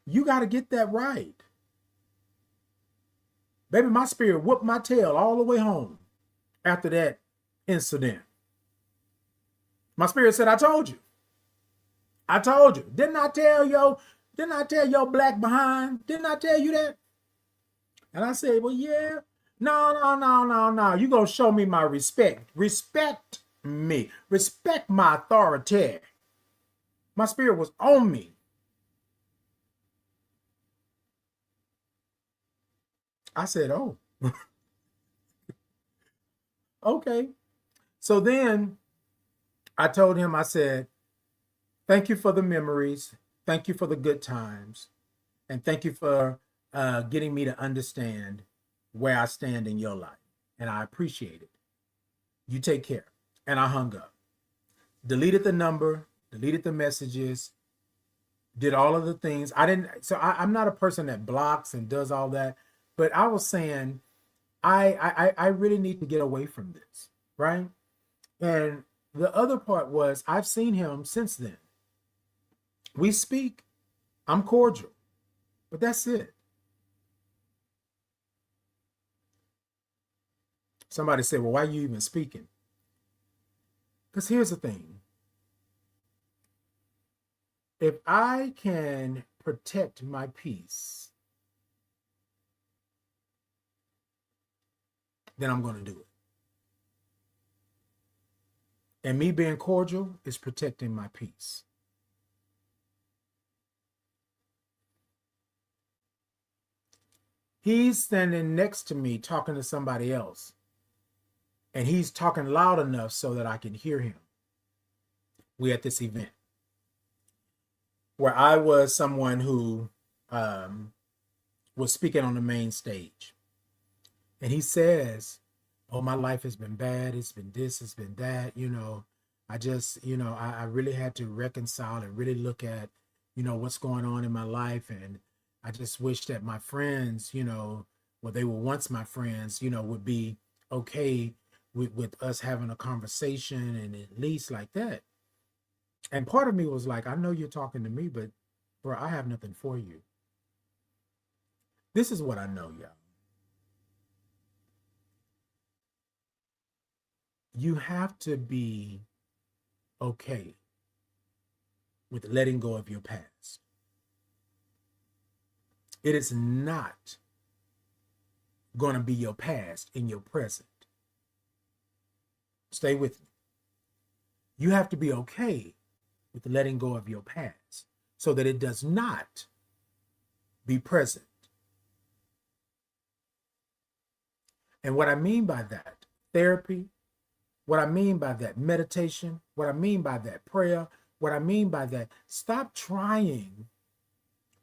You got to get that right. Baby, my spirit whooped my tail all the way home after that incident. My spirit said, I told you. I told you. Didn't I tell your black behind? Didn't I tell you that? And I said, well, yeah. No. You're going to show me my respect. Respect me. Respect my authority. My spirit was on me. I said, oh, okay. So then I told him, I said, thank you for the memories. Thank you for the good times. And thank you for getting me to understand where I stand in your life. And I appreciate it. You take care. And I hung up. Deleted the number, deleted the messages, did all of the things. I'm not a person that blocks and does all that. But I was saying, I really need to get away from this, right? And the other part was, I've seen him since then. We speak. I'm cordial. But that's it. Somebody said, well, why are you even speaking? Because here's the thing. If I can protect my peace, then I'm going to do it. And me being cordial is protecting my peace. He's standing next to me talking to somebody else. And he's talking loud enough so that I can hear him. We at this event where I was someone who was speaking on the main stage. And he says, oh, my life has been bad. It's been this, it's been that. I really had to reconcile and really look at, what's going on in my life. And I just wish that my friends, well, they were once my friends, would be okay with us having a conversation and at least like that. And part of me was like, I know you're talking to me, but bro, I have nothing for you. This is what I know, y'all. You have to be okay with letting go of your past. It is not going to be your past in your present. Stay with me. You have to be okay with letting go of your past so that it does not be present. And what I mean by that, therapy, what I mean by that, meditation, what I mean by that, prayer, what I mean by that, stop trying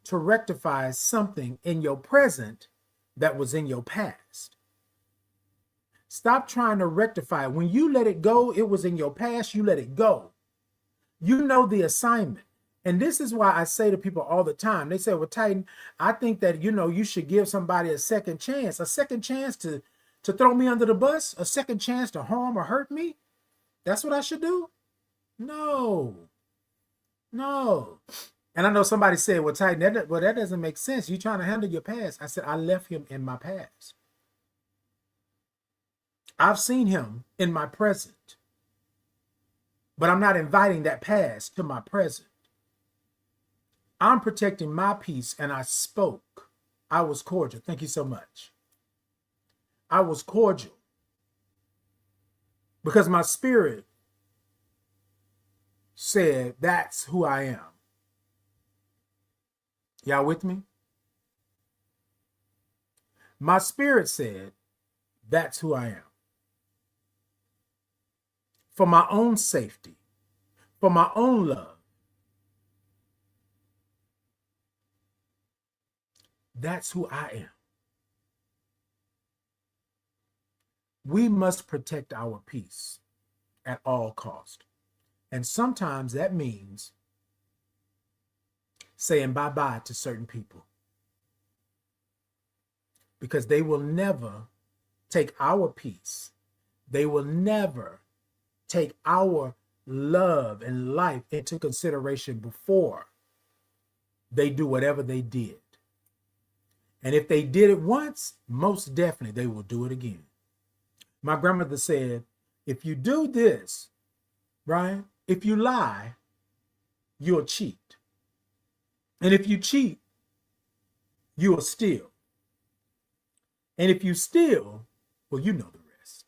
to rectify something in your present that was in your past. Stop trying to rectify it. When you let it go, it was in your past, you let it go. You know the assignment. And this is why I say to people all the time, they say, well, Titan, I think that, you should give somebody a second chance to throw me under the bus, a second chance to harm or hurt me. That's what I should do? No. And I know somebody said, well, Titan, that doesn't make sense. You're trying to handle your past. I said, I left him in my past. I've seen him in my present, but I'm not inviting that past to my present. I'm protecting my peace, and I spoke. I was cordial. Thank you so much. I was cordial because my spirit said, that's who I am. Y'all with me? My spirit said, that's who I am. For my own safety, for my own love. That's who I am. We must protect our peace at all cost. And sometimes that means saying bye-bye to certain people, because they will never take our peace. They will never take our love and life into consideration before they do whatever they did. And if they did it once, most definitely they will do it again. My grandmother said, if you do this, Brian, if you lie, you'll cheat. And if you cheat, you'll steal. And if you steal, well, you know the rest.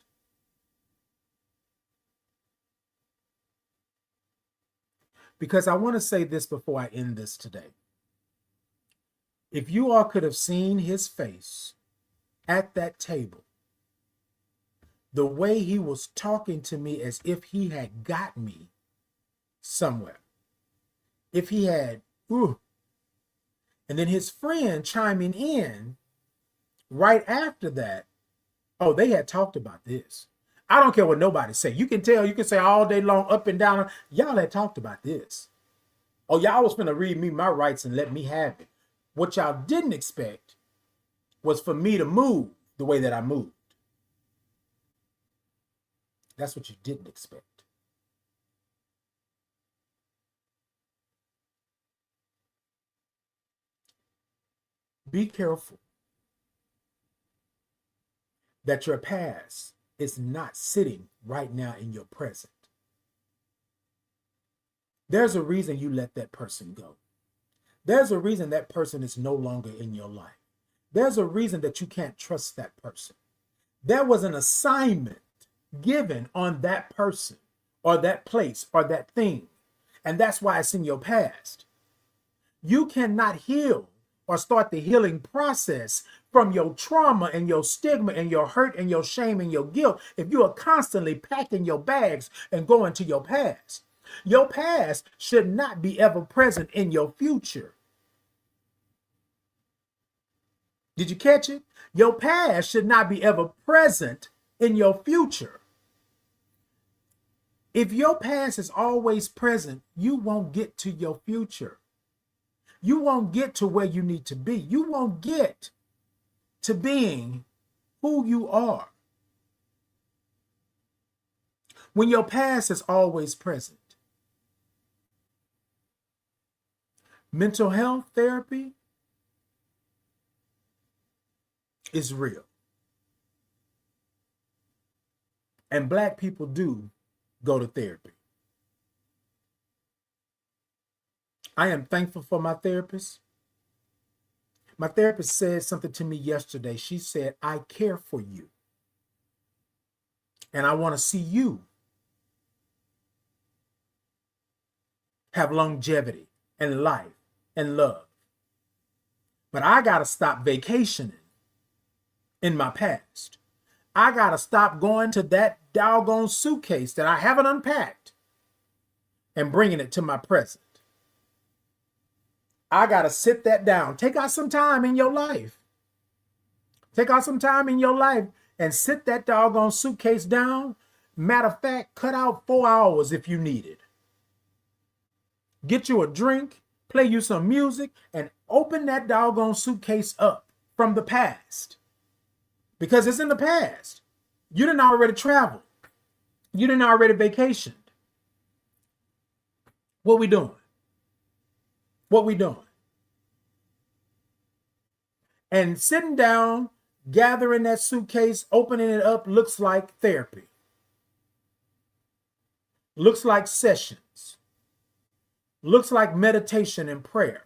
Because I want to say this before I end this today. If you all could have seen his face at that table, the way he was talking to me as if he had got me somewhere. If he had, and then his friend chiming in right after that, oh, they had talked about this. I don't care what nobody say. You can tell, you can say all day long, up and down. Y'all had talked about this. Oh, y'all was finna read me my rights and let me have it. What y'all didn't expect was for me to move the way that I moved. That's what you didn't expect. Be careful that your past is not sitting right now in your present. There's a reason you let that person go. There's a reason that person is no longer in your life. There's a reason that you can't trust that person. There was an assignment given on that person or that place or that thing. And that's why it's in your past. You cannot heal or start the healing process from your trauma and your stigma and your hurt and your shame and your guilt if you are constantly packing your bags and going to your past. Your past should not be ever present in your future. Did you catch it? Your past should not be ever present in your future. If your past is always present, you won't get to your future. You won't get to where you need to be. You won't get to being who you are. When your past is always present. Mental health therapy is real. And Black people do go to therapy. I am thankful for my therapist. My therapist said something to me yesterday. She said, I care for you. And I want to see you have longevity and life and love. But I got to stop vacationing in my past. I got to stop going to that doggone suitcase that I haven't unpacked and bringing it to my present. I got to sit that down. Take out some time in your life. Take out some time in your life and sit that doggone suitcase down. Matter of fact, cut out 4 hours if you need it. Get you a drink, play you some music, and open that doggone suitcase up from the past. Because it's in the past. You didn't already travel. You didn't already vacationed. What we doing? What we doing? And sitting down, gathering that suitcase, opening it up looks like therapy. Looks like sessions. Looks like meditation and prayer.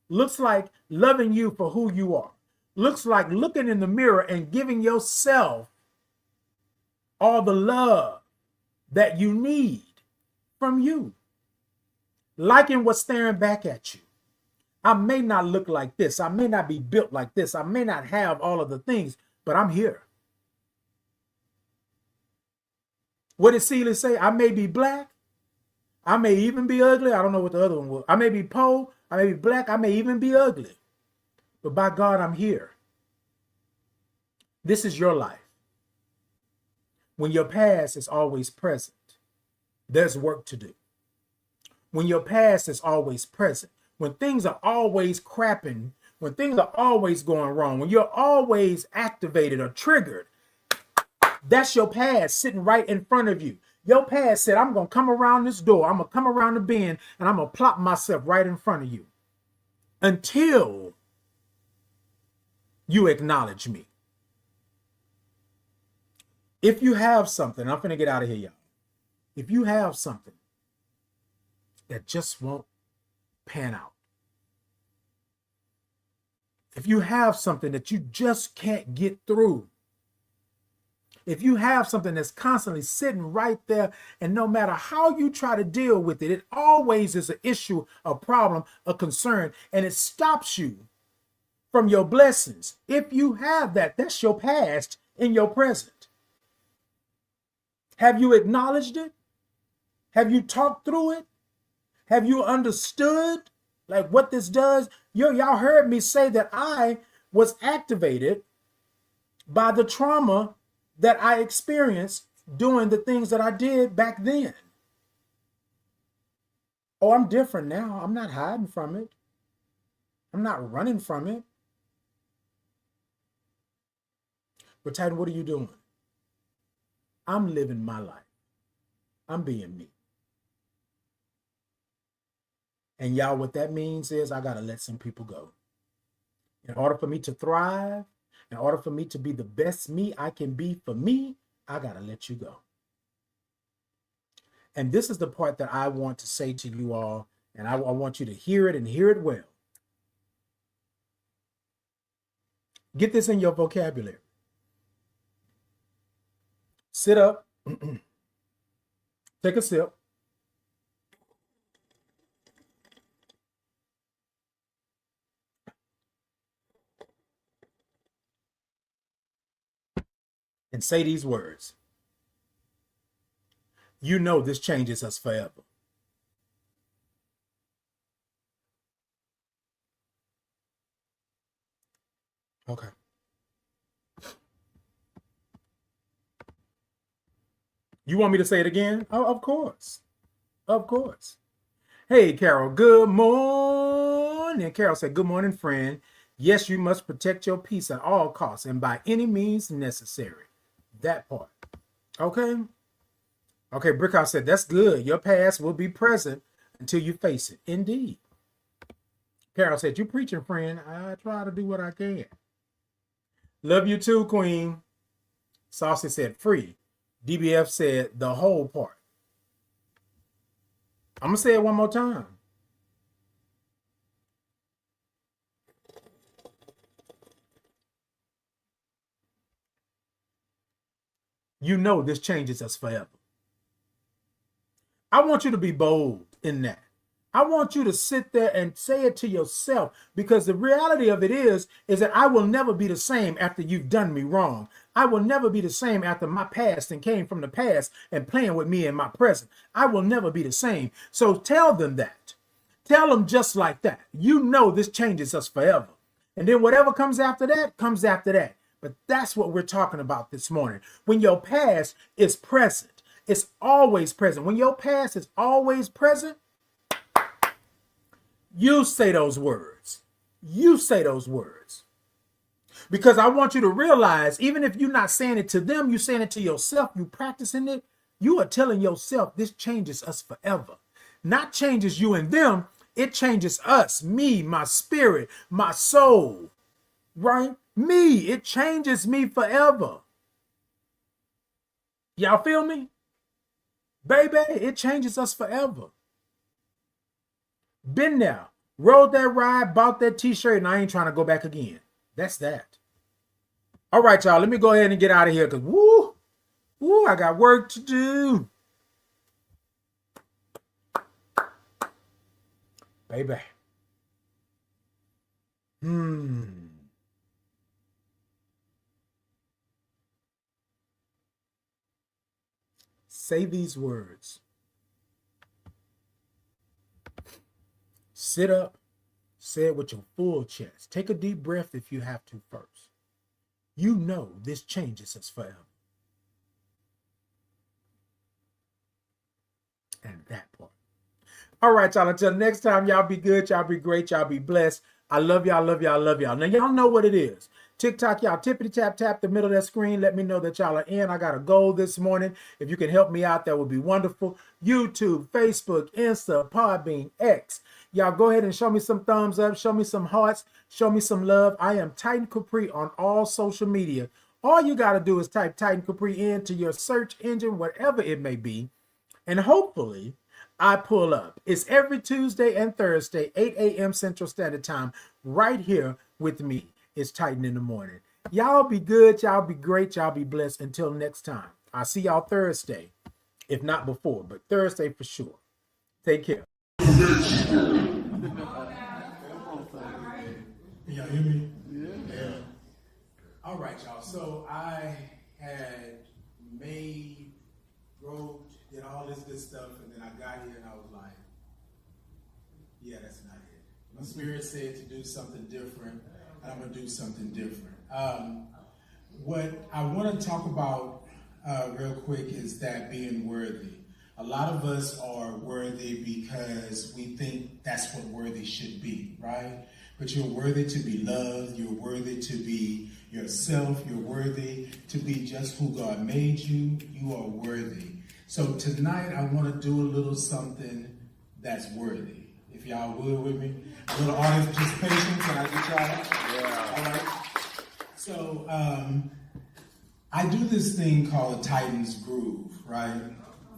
Looks like loving you for who you are. Looks like looking in the mirror and giving yourself all the love that you need from you. Liking what's staring back at you. I may not look like this. I may not be built like this. I may not have all of the things, but I'm here. What did Celia say? I may be Black. I may even be ugly. I don't know what the other one was. I may be poor. I may be Black. I may even be ugly. But by God, I'm here. This is your life. When your past is always present, there's work to do. When your past is always present, when things are always crapping, when things are always going wrong, when you're always activated or triggered, that's your past sitting right in front of you. Your past said, I'm going to come around this door, I'm going to come around the bend, and I'm going to plop myself right in front of you until you acknowledge me. If you have something, I'm going to get out of here, y'all. If you have something that just won't pan out, if you have something that you just can't get through, if you have something that's constantly sitting right there, and no matter how you try to deal with it, it always is an issue, a problem, a concern, and it stops you from your blessings. If you have that, that's your past in your present. Have you acknowledged it? Have you talked through it? Have you understood like what this does? Y'all heard me say that I was activated by the trauma that I experienced doing the things that I did back then. Oh, I'm different now. I'm not hiding from it. I'm not running from it. But Titan, what are you doing? I'm living my life. I'm being me. And y'all, what that means is I got to let some people go. In order for me to thrive, in order for me to be the best me I can be for me, I got to let you go. And this is the part that I want to say to you all, and I want you to hear it and hear it well. Get this in your vocabulary. Sit up, take a sip, and say these words. You know this changes us forever. Okay. You want me to say it again? Oh, of course. Of course. Hey, Carol, good morning. Carol said, good morning, friend. Yes, you must protect your peace at all costs and by any means necessary. That part. Okay. Okay, Brickhouse said, that's good. Your past will be present until you face it. Indeed. Carol said, you preaching, friend. I try to do what I can. Love you too, Queen. Saucy said, free. DBF said, the whole part. I'm going to say it one more time. You know this changes us forever. I want you to be bold in that. I want you to sit there and say it to yourself, because the reality of it is that I will never be the same after you've done me wrong. I will never be the same after my past and came from the past and playing with me in my present. I will never be the same. So tell them that. Tell them just like that. You know this changes us forever. And then whatever comes after that, comes after that. But that's what we're talking about this morning. When your past is present, it's always present. When your past is always present, you say those words. You say those words. Because I want you to realize, even if you're not saying it to them, you're saying it to yourself, you practicing it, you are telling yourself this changes us forever. Not changes you and them, it changes us, me, my spirit, my soul, right? Me, it changes me forever. Y'all feel me? Baby, it changes us forever. Been there, rode that ride, bought that t-shirt, and I ain't trying to go back again. That's that. All right, y'all, let me go ahead and get out of here, because woo, I got work to do. Baby. Say these words. Sit up, say it with your full chest. Take a deep breath if you have to first. You know this changes us forever. And that part. All right, y'all. Until next time, y'all be good. Y'all be great. Y'all be blessed. I love y'all, love y'all, love y'all. Now, y'all know what it is. TikTok, y'all tippity tap the middle of that screen. Let me know that y'all are in. I got a goal this morning. If you can help me out, that would be wonderful. YouTube, Facebook, Insta, Podbean, X. Y'all go ahead and show me some thumbs up. Show me some hearts. Show me some love. I am Titan Capri on all social media. All you got to do is type Titan Capri into your search engine, whatever it may be. And hopefully, I pull up. It's every Tuesday and Thursday, 8 a.m. Central Standard Time, right here with me. It's Titan in the Morning. Y'all be good. Y'all be great. Y'all be blessed. Until next time. I'll see y'all Thursday, if not before, but Thursday for sure. Take care. Can y'all hear me? Yeah. All right, y'all. So I had wrote, did all this good stuff, and then I got here and I was like, yeah, that's not it. My spirit said to do something different, and I'm going to do something different. What I want to talk about real quick is that being worthy. A lot of us are worthy because we think that's what worthy should be, right? But you're worthy to be loved. You're worthy to be yourself. You're worthy to be just who God made you. You are worthy. So tonight I want to do a little something that's worthy. If y'all would with me. A little audience participation. Can I get y'all? Yeah. All right. So I do this thing called a Titans Groove, right?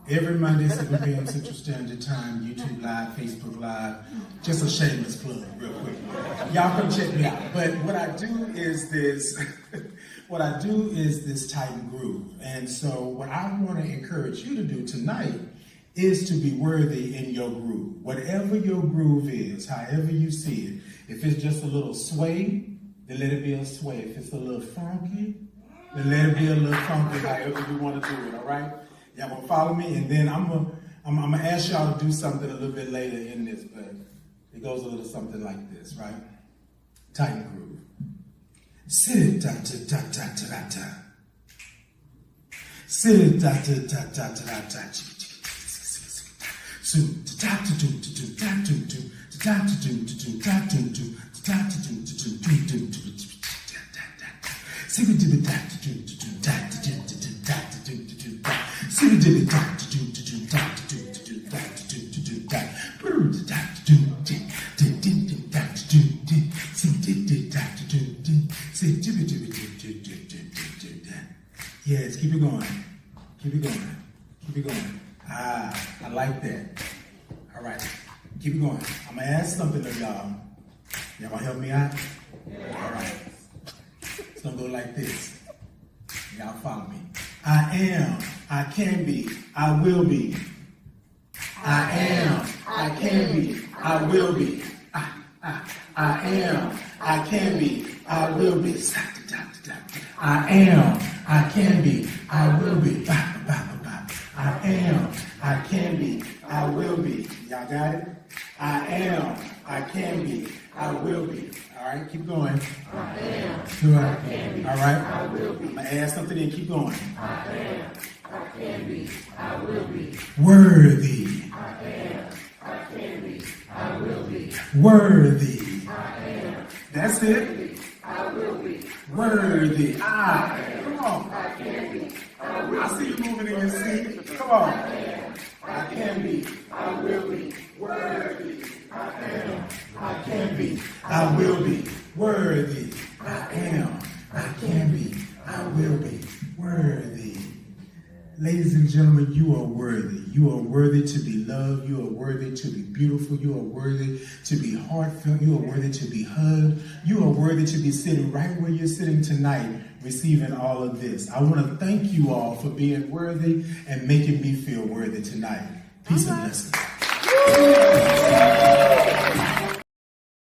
Every Monday, 7 p.m. Central Standard Time, YouTube Live, Facebook Live. Just a shameless plug, real quick. Y'all come check me out. But what I do is this, Titan Groove. And so what I want to encourage you to do tonight is to be worthy in your groove. Whatever your groove is, however you see it. If it's just a little sway, then let it be a sway. If it's a little funky, then let it be a little funky, however you want to do it, all right? Y'all gonna follow me, and then I'm gonna ask y'all to do something a little bit later in this, but it goes a little something like this, right? Titan Groove. Sit da da da da da da. Sit da da da da da da. So da da da da da da da da da da da da da Yes, keep it going. Keep it going. Keep it going. Ah, I like that. All right, keep it going. I'm gonna ask something of y'all. Y'all gonna help me out? Yeah. All right. It's gonna go like this. Y'all follow me. I am, I can be, I will be. I am, I can be, I will be. I am, I can be, I will be. I am, I can be, I will be. I am, I can be, I will be. Y'all got it? I am, I can be, I will be. All right, keep going. I am, I can be, all right. I will be. I'm going to add something in. Keep going. I am, I can be, I will be. Worthy. I am, I can be, I will be. Worthy. I am, That's it. I will be. Worthy. Come on. I can be, I will I see you moving in your seat. Come on. I can be, I will be. Worthy. I am, I can be. I will be. Worthy. I am. I can be. I will be. Worthy. Ladies and gentlemen, you are worthy. You are worthy to be loved. You are worthy to be beautiful. You are worthy to be heartfelt. You are worthy to be hugged. You are worthy to be sitting right where you're sitting tonight, receiving all of this. I want to thank you all for being worthy and making me feel worthy tonight. Peace and blessings.